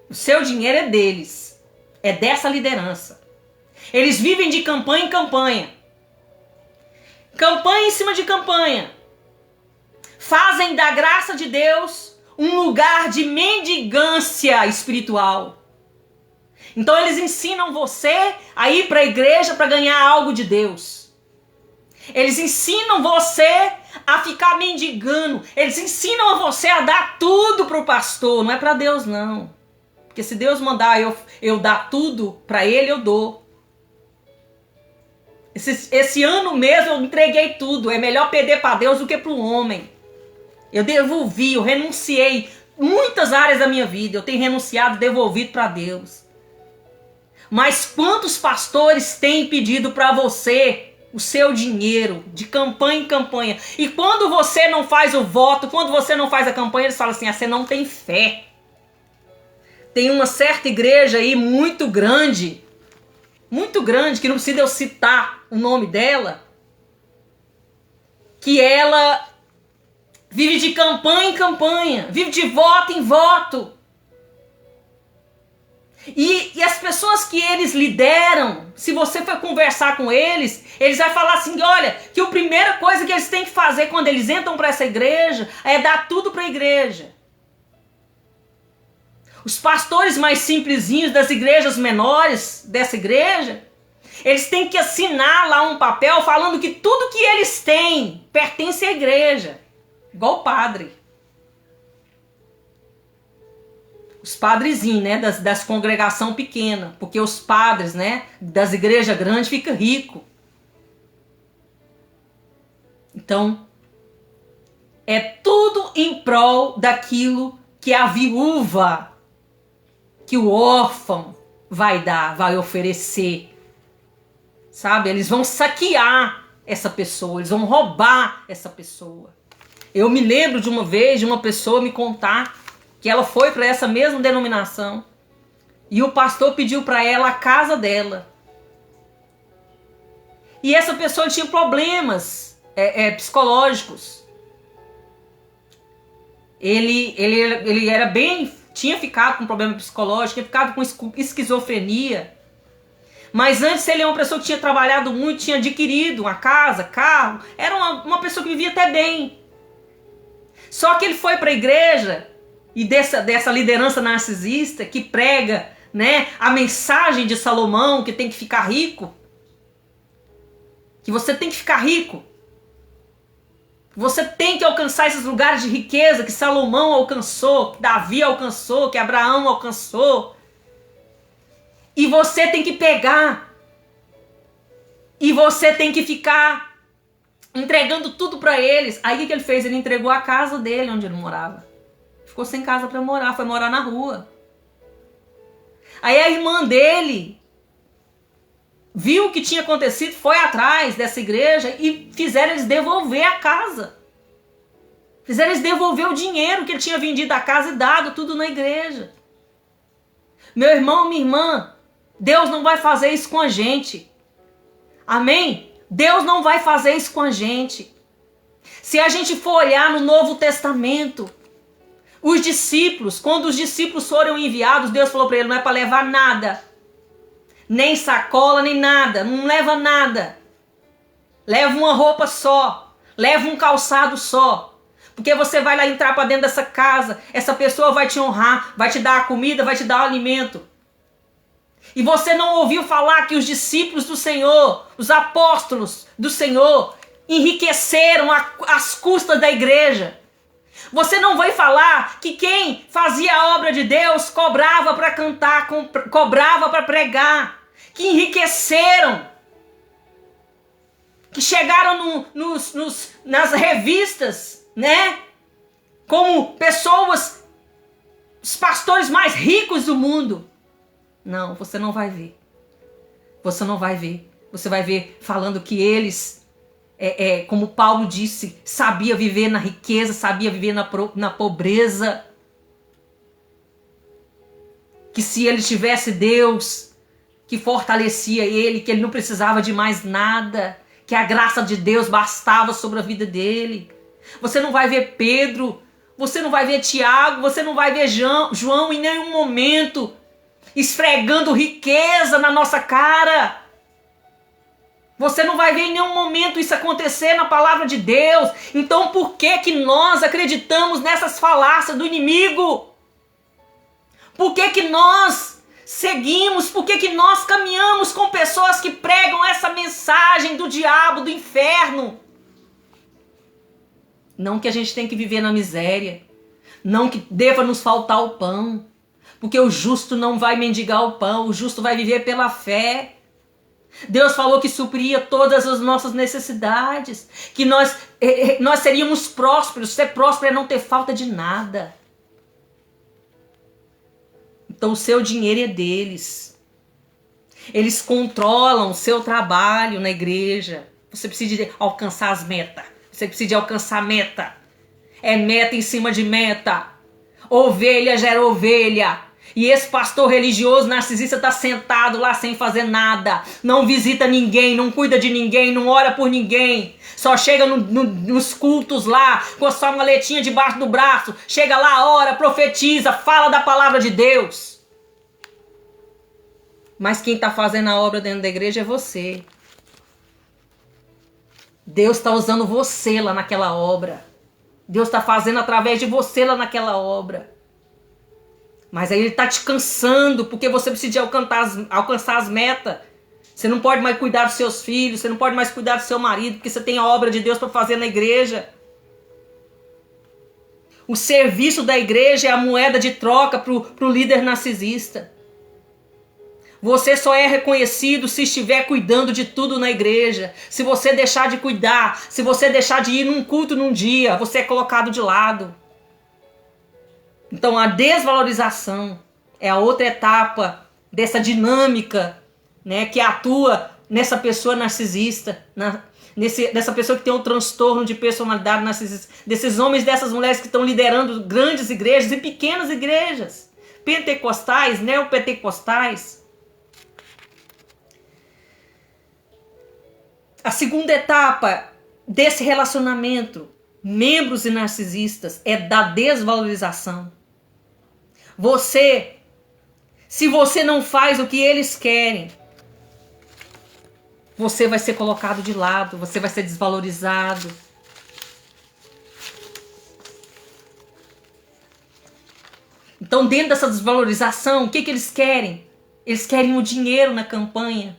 O seu dinheiro é deles. É dessa liderança. Eles vivem de campanha em campanha. Campanha em cima de campanha. Fazem da graça de Deus um lugar de mendigância espiritual. Então eles ensinam você a ir para a igreja para ganhar algo de Deus. Eles ensinam você a ficar mendigando. Eles ensinam a você a dar tudo para o pastor. Não é para Deus, não. Porque se Deus mandar eu dar tudo para ele, eu dou. Esse ano mesmo eu entreguei tudo. É melhor perder para Deus do que para o homem. Eu devolvi, eu renunciei. Muitas áreas da minha vida eu tenho renunciado, devolvido para Deus. Mas quantos pastores têm pedido para você o seu dinheiro de campanha em campanha? E quando você não faz o voto, quando você não faz a campanha, eles falam assim, você não tem fé. Tem uma certa igreja aí muito grande, que não precisa eu citar o nome dela, que ela vive de campanha em campanha, vive de voto em voto. E as pessoas que eles lideram, se você for conversar com eles vão falar assim, olha, que a primeira coisa que eles têm que fazer quando eles entram para essa igreja é dar tudo para a igreja. Os pastores mais simplesinhos das igrejas menores dessa igreja, eles têm que assinar lá um papel falando que tudo que eles têm pertence à igreja. Igual o padre. Os padrezinhos, né, das congregação pequena, porque os padres, né, das igrejas grandes ficam ricos. Então, é tudo em prol daquilo que a viúva, que o órfão vai dar, vai oferecer. Sabe? Eles vão saquear essa pessoa, eles vão roubar essa pessoa. Eu me lembro de uma vez de uma pessoa me contar que ela foi para essa mesma denominação e o pastor pediu para ela a casa dela. E essa pessoa tinha problemas psicológicos. Ele era bem, tinha ficado com problema psicológico, tinha ficado com esquizofrenia. Mas antes ele é uma pessoa que tinha trabalhado muito, tinha adquirido uma casa, carro. Era uma pessoa que vivia até bem. Só que ele foi para a igreja e dessa liderança narcisista que prega, né, a mensagem de Salomão, que tem que ficar rico. Que você tem que ficar rico. Você tem que alcançar esses lugares de riqueza que Salomão alcançou, que Davi alcançou, que Abraão alcançou. E você tem que pegar. E você tem que ficar entregando tudo para eles. Aí o que ele fez? Ele entregou a casa dele onde ele morava. Ficou sem casa para morar, foi morar na rua. Aí a irmã dele viu o que tinha acontecido, foi atrás dessa igreja e fizeram eles devolver a casa. Fizeram eles devolver o dinheiro que ele tinha vendido a casa e dado tudo na igreja. Meu irmão, minha irmã, Deus não vai fazer isso com a gente. Amém? Deus não vai fazer isso com a gente. Se a gente for olhar no Novo Testamento, os discípulos, quando os discípulos foram enviados, Deus falou para eles, não é para levar nada. Nem sacola, nem nada. Não leva nada. Leva uma roupa só. Leva um calçado só. Porque você vai lá entrar para dentro dessa casa. Essa pessoa vai te honrar. Vai te dar a comida, vai te dar o alimento. E você não ouviu falar que os discípulos do Senhor, os apóstolos do Senhor, enriqueceram às custas da igreja. Você não vai falar que quem fazia a obra de Deus cobrava para cantar, cobrava para pregar. Que enriqueceram, que chegaram nas revistas, né? Como pessoas, os pastores mais ricos do mundo. Não, você não vai ver. Você não vai ver. Você vai ver falando que eles, como Paulo disse, sabia viver na riqueza, sabia viver na pobreza. que se ele tivesse Deus que fortalecia ele, que ele não precisava de mais nada, que a graça de Deus bastava sobre a vida dele. Você não vai ver Pedro, você não vai ver Tiago, você não vai ver João em nenhum momento esfregando riqueza na nossa cara. Você não vai ver em nenhum momento isso acontecer na palavra de Deus. Então por que que nós acreditamos nessas falácias do inimigo? Por que que nós seguimos? Por que que nós caminhamos com pessoas que pregam essa mensagem do diabo, do inferno? Não que a gente tem que viver na miséria. Não que deva nos faltar o pão. Porque o justo não vai mendigar o pão. O justo vai viver pela fé. Deus falou que supria todas as nossas necessidades. Que nós seríamos prósperos. Ser próspero é não ter falta de nada. Então o seu dinheiro é deles. Eles controlam o seu trabalho na igreja. Você precisa alcançar as metas. Você precisa de alcançar meta. É meta em cima de meta. Ovelha gera ovelha. E esse pastor religioso narcisista está sentado lá sem fazer nada. Não visita ninguém, não cuida de ninguém, não ora por ninguém. Só chega nos cultos lá com a sua maletinha debaixo do braço. Chega lá, ora, profetiza, fala da palavra de Deus. Mas quem está fazendo a obra dentro da igreja é você. Deus está usando você lá naquela obra. Deus está fazendo através de você lá naquela obra. Mas aí ele está te cansando, porque você precisa alcançar as metas. Você não pode mais cuidar dos seus filhos, você não pode mais cuidar do seu marido, porque você tem a obra de Deus para fazer na igreja. O serviço da igreja é a moeda de troca para o líder narcisista. Você só é reconhecido se estiver cuidando de tudo na igreja. Se você deixar de cuidar, se você deixar de ir num culto num dia, você é colocado de lado. Então a desvalorização é a outra etapa dessa dinâmica, né, que atua nessa pessoa narcisista, dessa pessoa que tem um transtorno de personalidade narcisista, desses homens e dessas mulheres que estão liderando grandes igrejas e pequenas igrejas, pentecostais, neopentecostais. A segunda etapa desse relacionamento, membros e narcisistas, é da desvalorização. Se você não faz o que eles querem, você vai ser colocado de lado, você vai ser desvalorizado. Então, dentro dessa desvalorização, o que eles querem? Eles querem o dinheiro na campanha.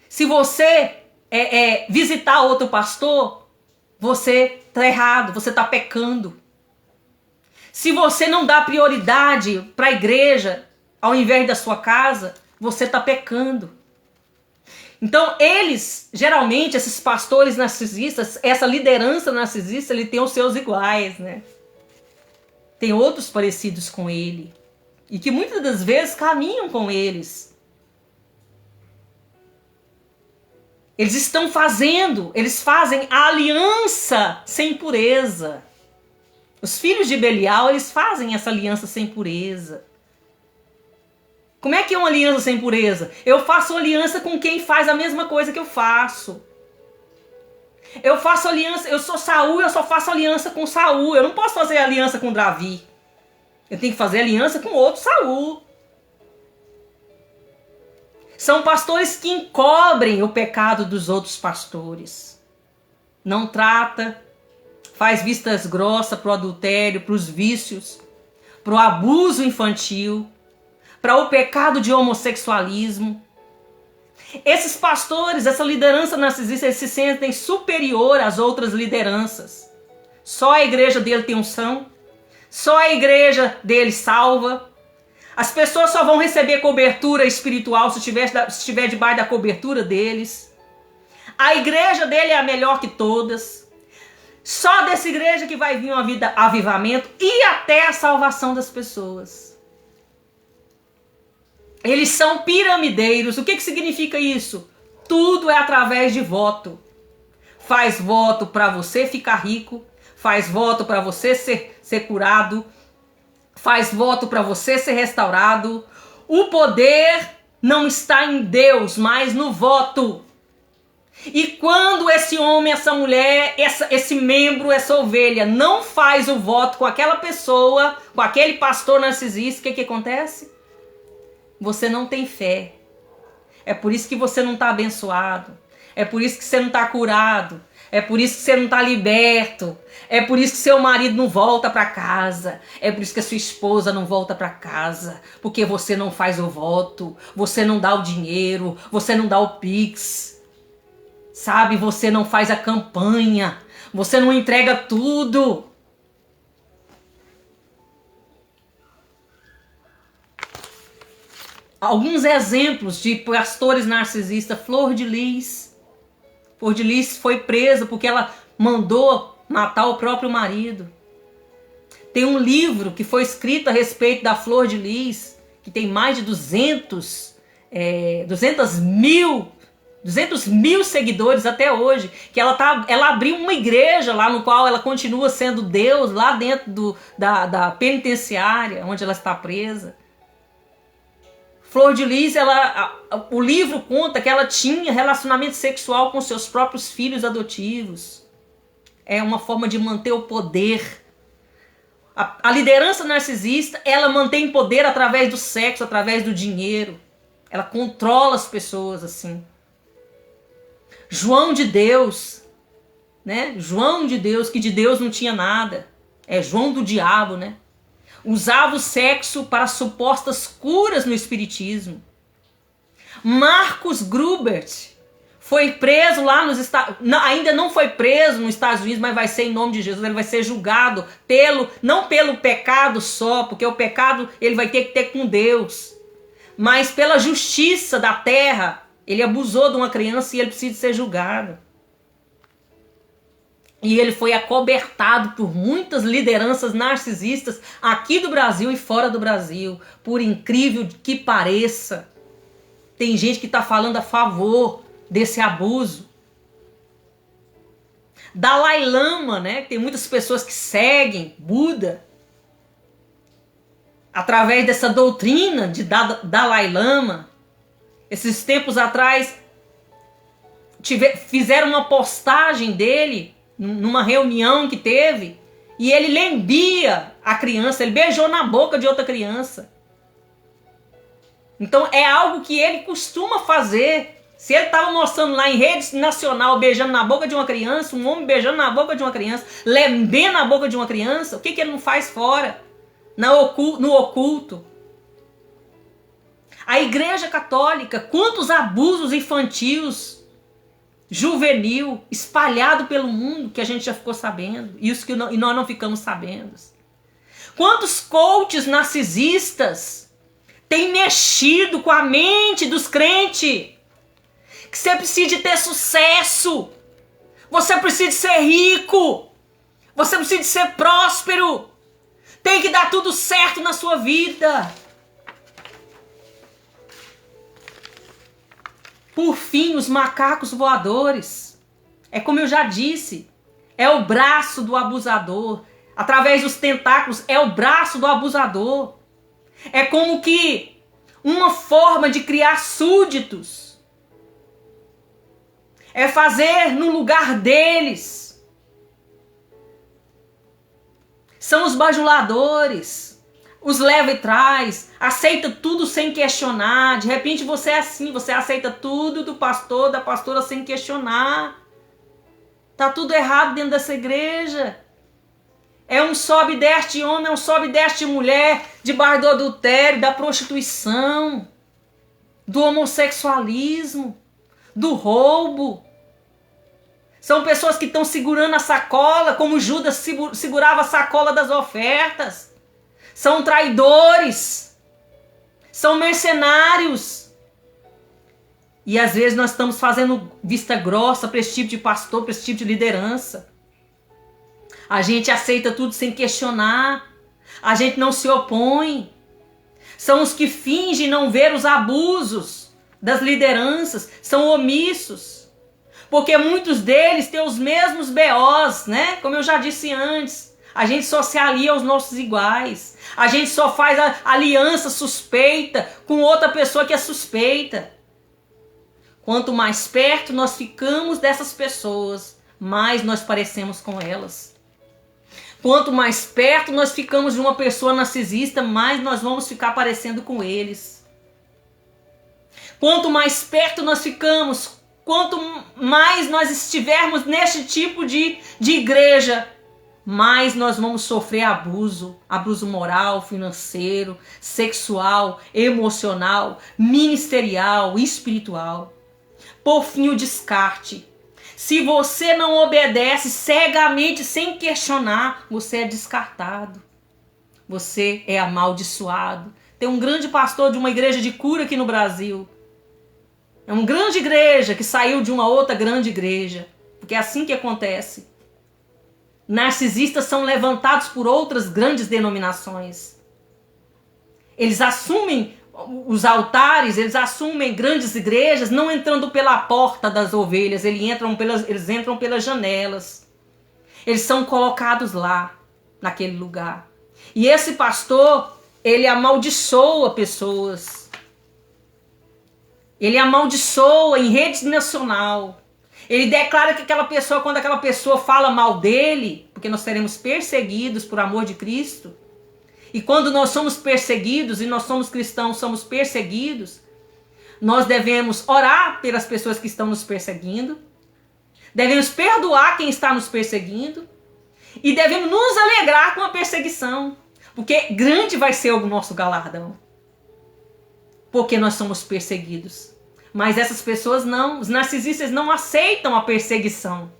Se você visitar outro pastor, você está errado, você está pecando. Se você não dá prioridade para a igreja ao invés da sua casa, você está pecando. Então eles, geralmente, esses pastores narcisistas, essa liderança narcisista, ele tem os seus iguais, né? Tem outros parecidos com ele. E que muitas das vezes caminham com eles. Eles fazem a aliança sem pureza. Os filhos de Belial, eles fazem essa aliança sem pureza. Como é que é uma aliança sem pureza? Eu faço aliança com quem faz a mesma coisa que eu faço. Eu faço aliança, eu sou Saul, eu só faço aliança com Saul. Eu não posso fazer aliança com Davi. Eu tenho que fazer aliança com outro Saul. São pastores que encobrem o pecado dos outros pastores. Não trata, faz vistas grossas para o adultério, para os vícios, para o abuso infantil, para o pecado de homossexualismo. Esses pastores, essa liderança narcisista, eles se sentem superior às outras lideranças. Só a igreja dele tem unção, só a igreja dele salva. As pessoas só vão receber cobertura espiritual se estiver debaixo da cobertura deles. A igreja dele é a melhor que todas. Só dessa igreja que vai vir uma vida avivamento e até a salvação das pessoas. Eles são piramideiros. O que significa isso? Tudo é através de voto. Faz voto para você ficar rico. Faz voto para você ser curado. faz voto para você ser restaurado. O poder não está em Deus, mas no voto. E quando esse homem, essa mulher, esse membro, essa ovelha não faz o voto com aquela pessoa, com aquele pastor narcisista, o que acontece? Você não tem fé. É por isso que você não está abençoado. É por isso que você não está curado. É por isso que você não está liberto. É por isso que seu marido não volta para casa. É por isso que a sua esposa não volta para casa. Porque você não faz o voto. Você não dá o dinheiro. Você não dá o Pix. Sabe? Você não faz a campanha. Você não entrega tudo. Alguns exemplos de pastores narcisistas. Flor de Lis. Flor de Lis foi presa porque ela mandou matar o próprio marido. Tem um livro que foi escrito a respeito da Flor de Lis, que tem mais de 200 mil seguidores até hoje, que ela abriu uma igreja lá no qual ela continua sendo Deus, lá dentro da penitenciária, onde ela está presa. Flor de Lis, o livro conta que ela tinha relacionamento sexual com seus próprios filhos adotivos. É uma forma de manter o poder. A liderança narcisista, ela mantém poder através do sexo, através do dinheiro. Ela controla as pessoas assim. João de Deus, né? João de Deus, que de Deus não tinha nada. É João do diabo, né? Usava o sexo para supostas curas no espiritismo. Marcus Grubert foi preso lá nos Estados Unidos, ainda não foi preso nos Estados Unidos, mas vai ser em nome de Jesus. Ele vai ser julgado não pelo pecado só, porque o pecado ele vai ter que ter com Deus, mas pela justiça da terra. Ele abusou de uma criança e ele precisa ser julgado. E ele foi acobertado por muitas lideranças narcisistas aqui do Brasil e fora do Brasil. Por incrível que pareça, tem gente que está falando a favor desse abuso. Dalai Lama, né? Tem muitas pessoas que seguem Buda. Através dessa doutrina de Dalai Lama. Esses tempos atrás, fizeram uma postagem dele numa reunião que teve, e ele lambia a criança, ele beijou na boca de outra criança. Então é algo que ele costuma fazer. Se ele estava mostrando lá em rede nacional, beijando na boca de uma criança, um homem beijando na boca de uma criança, lambendo na boca de uma criança, o que ele não faz fora? No oculto. A Igreja Católica, quantos abusos infantis, juvenil, espalhado pelo mundo, que a gente já ficou sabendo, e nós não ficamos sabendo. Quantos coaches narcisistas têm mexido com a mente dos crentes? Que você precisa de ter sucesso, você precisa de ser rico, você precisa de ser próspero, tem que dar tudo certo na sua vida. Por fim, os macacos voadores. É como eu já disse, é o braço do abusador. Através dos tentáculos, é o braço do abusador. É como que uma forma de criar súditos. É fazer no lugar deles. São os bajuladores. Os leva e traz, aceita tudo sem questionar. De repente você é assim, você aceita tudo do pastor, da pastora sem questionar. Tá tudo errado dentro dessa igreja. É um sobe e desce de homem, é um sobe e desce de mulher, debaixo do adultério, da prostituição, do homossexualismo, do roubo. São pessoas que estão segurando a sacola, como Judas segurava a sacola das ofertas. São traidores, são mercenários. E às vezes nós estamos fazendo vista grossa para esse tipo de pastor, para esse tipo de liderança. A gente aceita tudo sem questionar, a gente não se opõe. São os que fingem não ver os abusos das lideranças, são omissos. Porque muitos deles têm os mesmos BOs, né? Como eu já disse antes. A gente só se alia aos nossos iguais. A gente só faz a aliança suspeita com outra pessoa que é suspeita. Quanto mais perto nós ficamos dessas pessoas, mais nós parecemos com elas. Quanto mais perto nós ficamos de uma pessoa narcisista, mais nós vamos ficar parecendo com eles. Quanto mais perto nós ficamos, quanto mais nós estivermos neste tipo de igreja, mais nós vamos sofrer abuso moral, financeiro, sexual, emocional, ministerial, espiritual. Por fim, o descarte. Se você não obedece cegamente, sem questionar, você é descartado. Você é amaldiçoado. Tem um grande pastor de uma igreja de cura aqui no Brasil. É uma grande igreja que saiu de uma outra grande igreja. Porque é assim que acontece. Narcisistas são levantados por outras grandes denominações. Eles assumem os altares, eles assumem grandes igrejas, não entrando pela porta das ovelhas, eles entram pelas janelas. Eles são colocados lá, naquele lugar. E esse pastor, ele amaldiçoa pessoas. Ele amaldiçoa em rede nacional. Ele declara que aquela pessoa, quando aquela pessoa fala mal dele, porque nós seremos perseguidos por amor de Cristo, e quando nós somos perseguidos, e nós somos cristãos, somos perseguidos, nós devemos orar pelas pessoas que estão nos perseguindo, devemos perdoar quem está nos perseguindo, e devemos nos alegrar com a perseguição, porque grande vai ser o nosso galardão, porque nós somos perseguidos. Mas essas pessoas não, os narcisistas não aceitam a perseguição.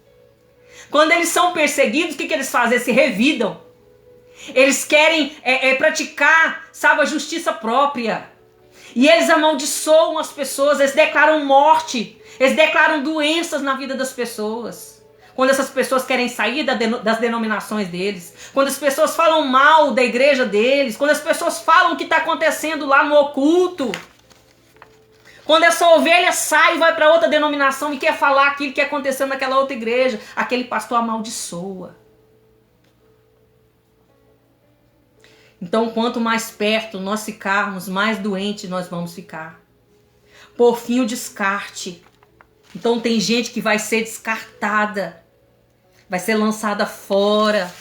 Quando eles são perseguidos, o que eles fazem? Eles se revidam. Eles querem praticar, sabe, a justiça própria. E eles amaldiçoam as pessoas, eles declaram morte, eles declaram doenças na vida das pessoas. Quando essas pessoas querem sair das denominações deles, quando as pessoas falam mal da igreja deles, quando as pessoas falam o que está acontecendo lá no oculto, quando essa ovelha sai e vai para outra denominação e quer falar aquilo que aconteceu naquela outra igreja, aquele pastor amaldiçoa. Então, quanto mais perto nós ficarmos, mais doentes nós vamos ficar. Por fim, o descarte. Então, tem gente que vai ser descartada, vai ser lançada fora,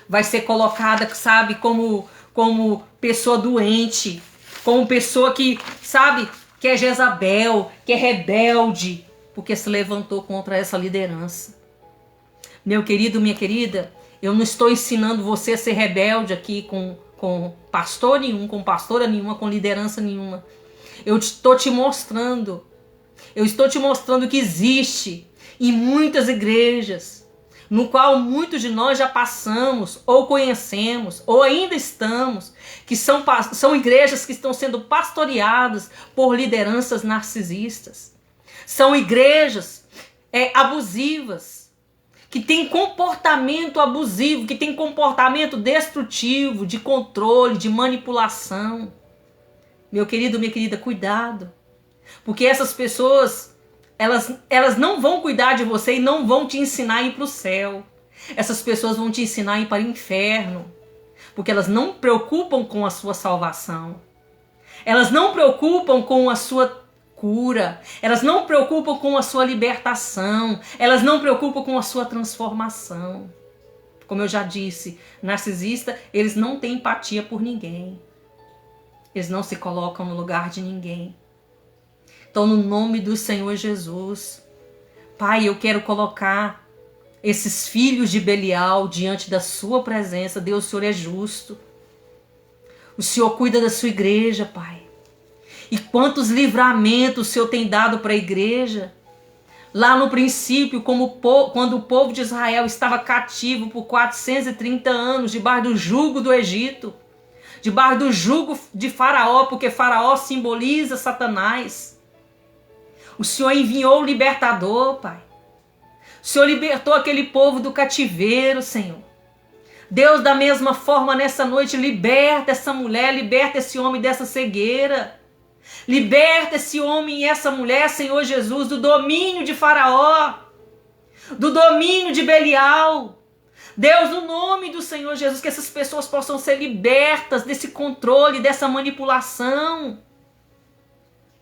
vai ser colocada, sabe, como pessoa doente, como pessoa que, sabe, que é Jezabel, que é rebelde, porque se levantou contra essa liderança. Meu querido, minha querida, eu não estou ensinando você a ser rebelde aqui com pastor nenhum, com pastora nenhuma, com liderança nenhuma. Eu estou te mostrando que existe em muitas igrejas, no qual muitos de nós já passamos, ou conhecemos, ou ainda estamos, que são igrejas que estão sendo pastoreadas por lideranças narcisistas. São igrejas abusivas, que têm comportamento abusivo, que têm comportamento destrutivo, de controle, de manipulação. Meu querido, minha querida, cuidado. Porque essas pessoas, elas não vão cuidar de você e não vão te ensinar a ir para o céu. Essas pessoas vão te ensinar a ir para o inferno. Porque elas não preocupam com a sua salvação. Elas não preocupam com a sua cura. Elas não preocupam com a sua libertação. Elas não preocupam com a sua transformação. Como eu já disse, narcisista, eles não têm empatia por ninguém. Eles não se colocam no lugar de ninguém. Então, no nome do Senhor Jesus, Pai, eu quero colocar esses filhos de Belial diante da sua presença. Deus, o Senhor é justo. O Senhor cuida da sua igreja, Pai. E quantos livramentos o Senhor tem dado para a igreja. Lá no princípio, quando o povo de Israel estava cativo por 430 anos, debaixo do jugo do Egito, debaixo do jugo de Faraó, porque Faraó simboliza Satanás. O Senhor enviou o libertador, Pai. O Senhor libertou aquele povo do cativeiro, Senhor. Deus, da mesma forma, nessa noite, liberta essa mulher, liberta esse homem dessa cegueira. Liberta esse homem e essa mulher, Senhor Jesus, do domínio de Faraó, do domínio de Belial, Deus, no nome do Senhor Jesus, que essas pessoas possam ser libertas desse controle, dessa manipulação.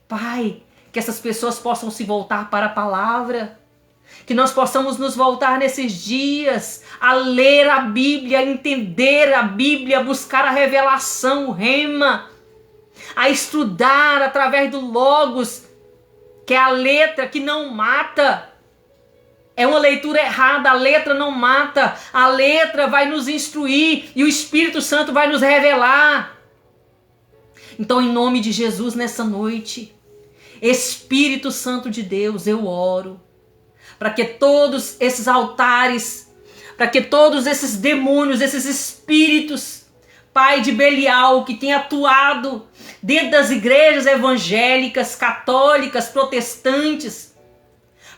Pai, que essas pessoas possam se voltar para a palavra. Que nós possamos nos voltar nesses dias a ler a Bíblia, a entender a Bíblia, a buscar a revelação, o rema, a estudar através do Logos, que é a letra que não mata. É uma leitura errada, a letra não mata, a letra vai nos instruir e o Espírito Santo vai nos revelar. Então, em nome de Jesus, nessa noite, Espírito Santo de Deus, eu oro para que todos esses altares, para que todos esses demônios, esses espíritos, Pai de Belial, que tem atuado dentro das igrejas evangélicas, católicas, protestantes,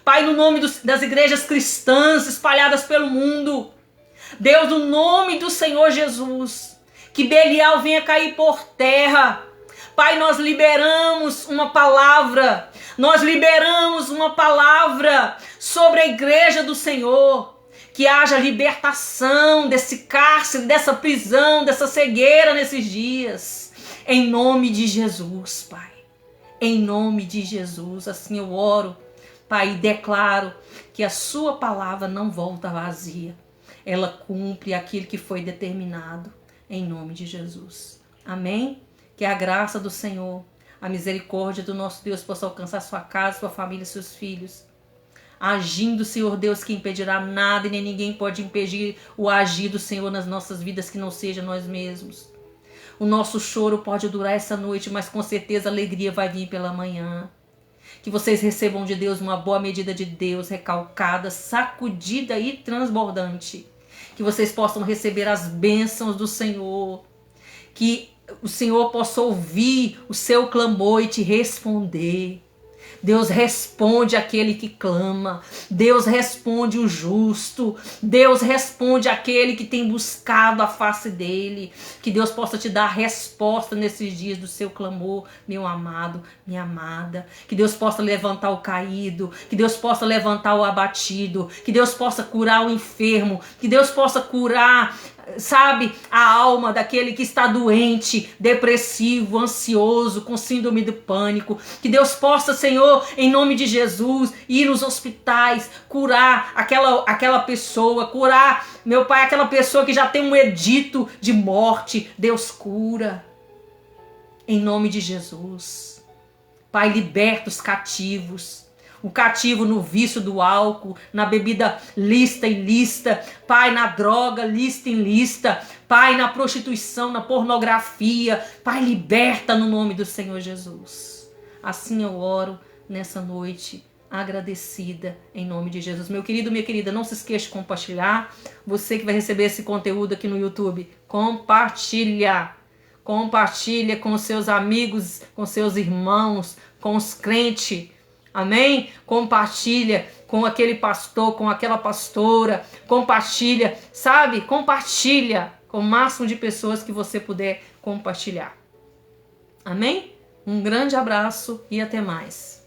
Pai, no nome das igrejas cristãs espalhadas pelo mundo, Deus, no nome do Senhor Jesus, que Belial venha cair por terra. Pai, nós liberamos uma palavra sobre a igreja do Senhor, que haja libertação desse cárcere, dessa prisão, dessa cegueira nesses dias, em nome de Jesus, Pai, em nome de Jesus, assim eu oro, Pai, e declaro que a sua palavra não volta vazia, ela cumpre aquilo que foi determinado, em nome de Jesus, amém? Que a graça do Senhor, a misericórdia do nosso Deus possa alcançar sua casa, sua família, seus filhos. Agindo, Senhor Deus, que impedirá nada e nem ninguém pode impedir o agir do Senhor nas nossas vidas que não seja nós mesmos. O nosso choro pode durar essa noite, mas com certeza a alegria vai vir pela manhã. Que vocês recebam de Deus uma boa medida de Deus, recalcada, sacudida e transbordante. Que vocês possam receber as bênçãos do Senhor. Que o Senhor possa ouvir o seu clamor e te responder. Deus responde aquele que clama. Deus responde o justo. Deus responde aquele que tem buscado a face dele. Que Deus possa te dar resposta nesses dias do seu clamor, meu amado, minha amada. Que Deus possa levantar o caído. Que Deus possa levantar o abatido. Que Deus possa curar o enfermo. Que Deus possa curar, sabe, a alma daquele que está doente, depressivo, ansioso, com síndrome do pânico. Que Deus possa, Senhor, em nome de Jesus, ir nos hospitais, curar aquela pessoa, curar, meu Pai, aquela pessoa que já tem um edito de morte. Deus cura, em nome de Jesus. Pai, liberta os cativos. O cativo no vício do álcool, na bebida lícita e ilícita, Pai, na droga lícita e ilícita, Pai, na prostituição, na pornografia. Pai, liberta no nome do Senhor Jesus. Assim eu oro nessa noite, agradecida em nome de Jesus. Meu querido, minha querida, não se esqueça de compartilhar. Você que vai receber esse conteúdo aqui no YouTube, compartilha. Compartilha com seus amigos, com seus irmãos, com os crentes. Amém? Compartilha com aquele pastor, com aquela pastora. Compartilha, sabe? Compartilha com o máximo de pessoas que você puder compartilhar. Amém? Um grande abraço e até mais.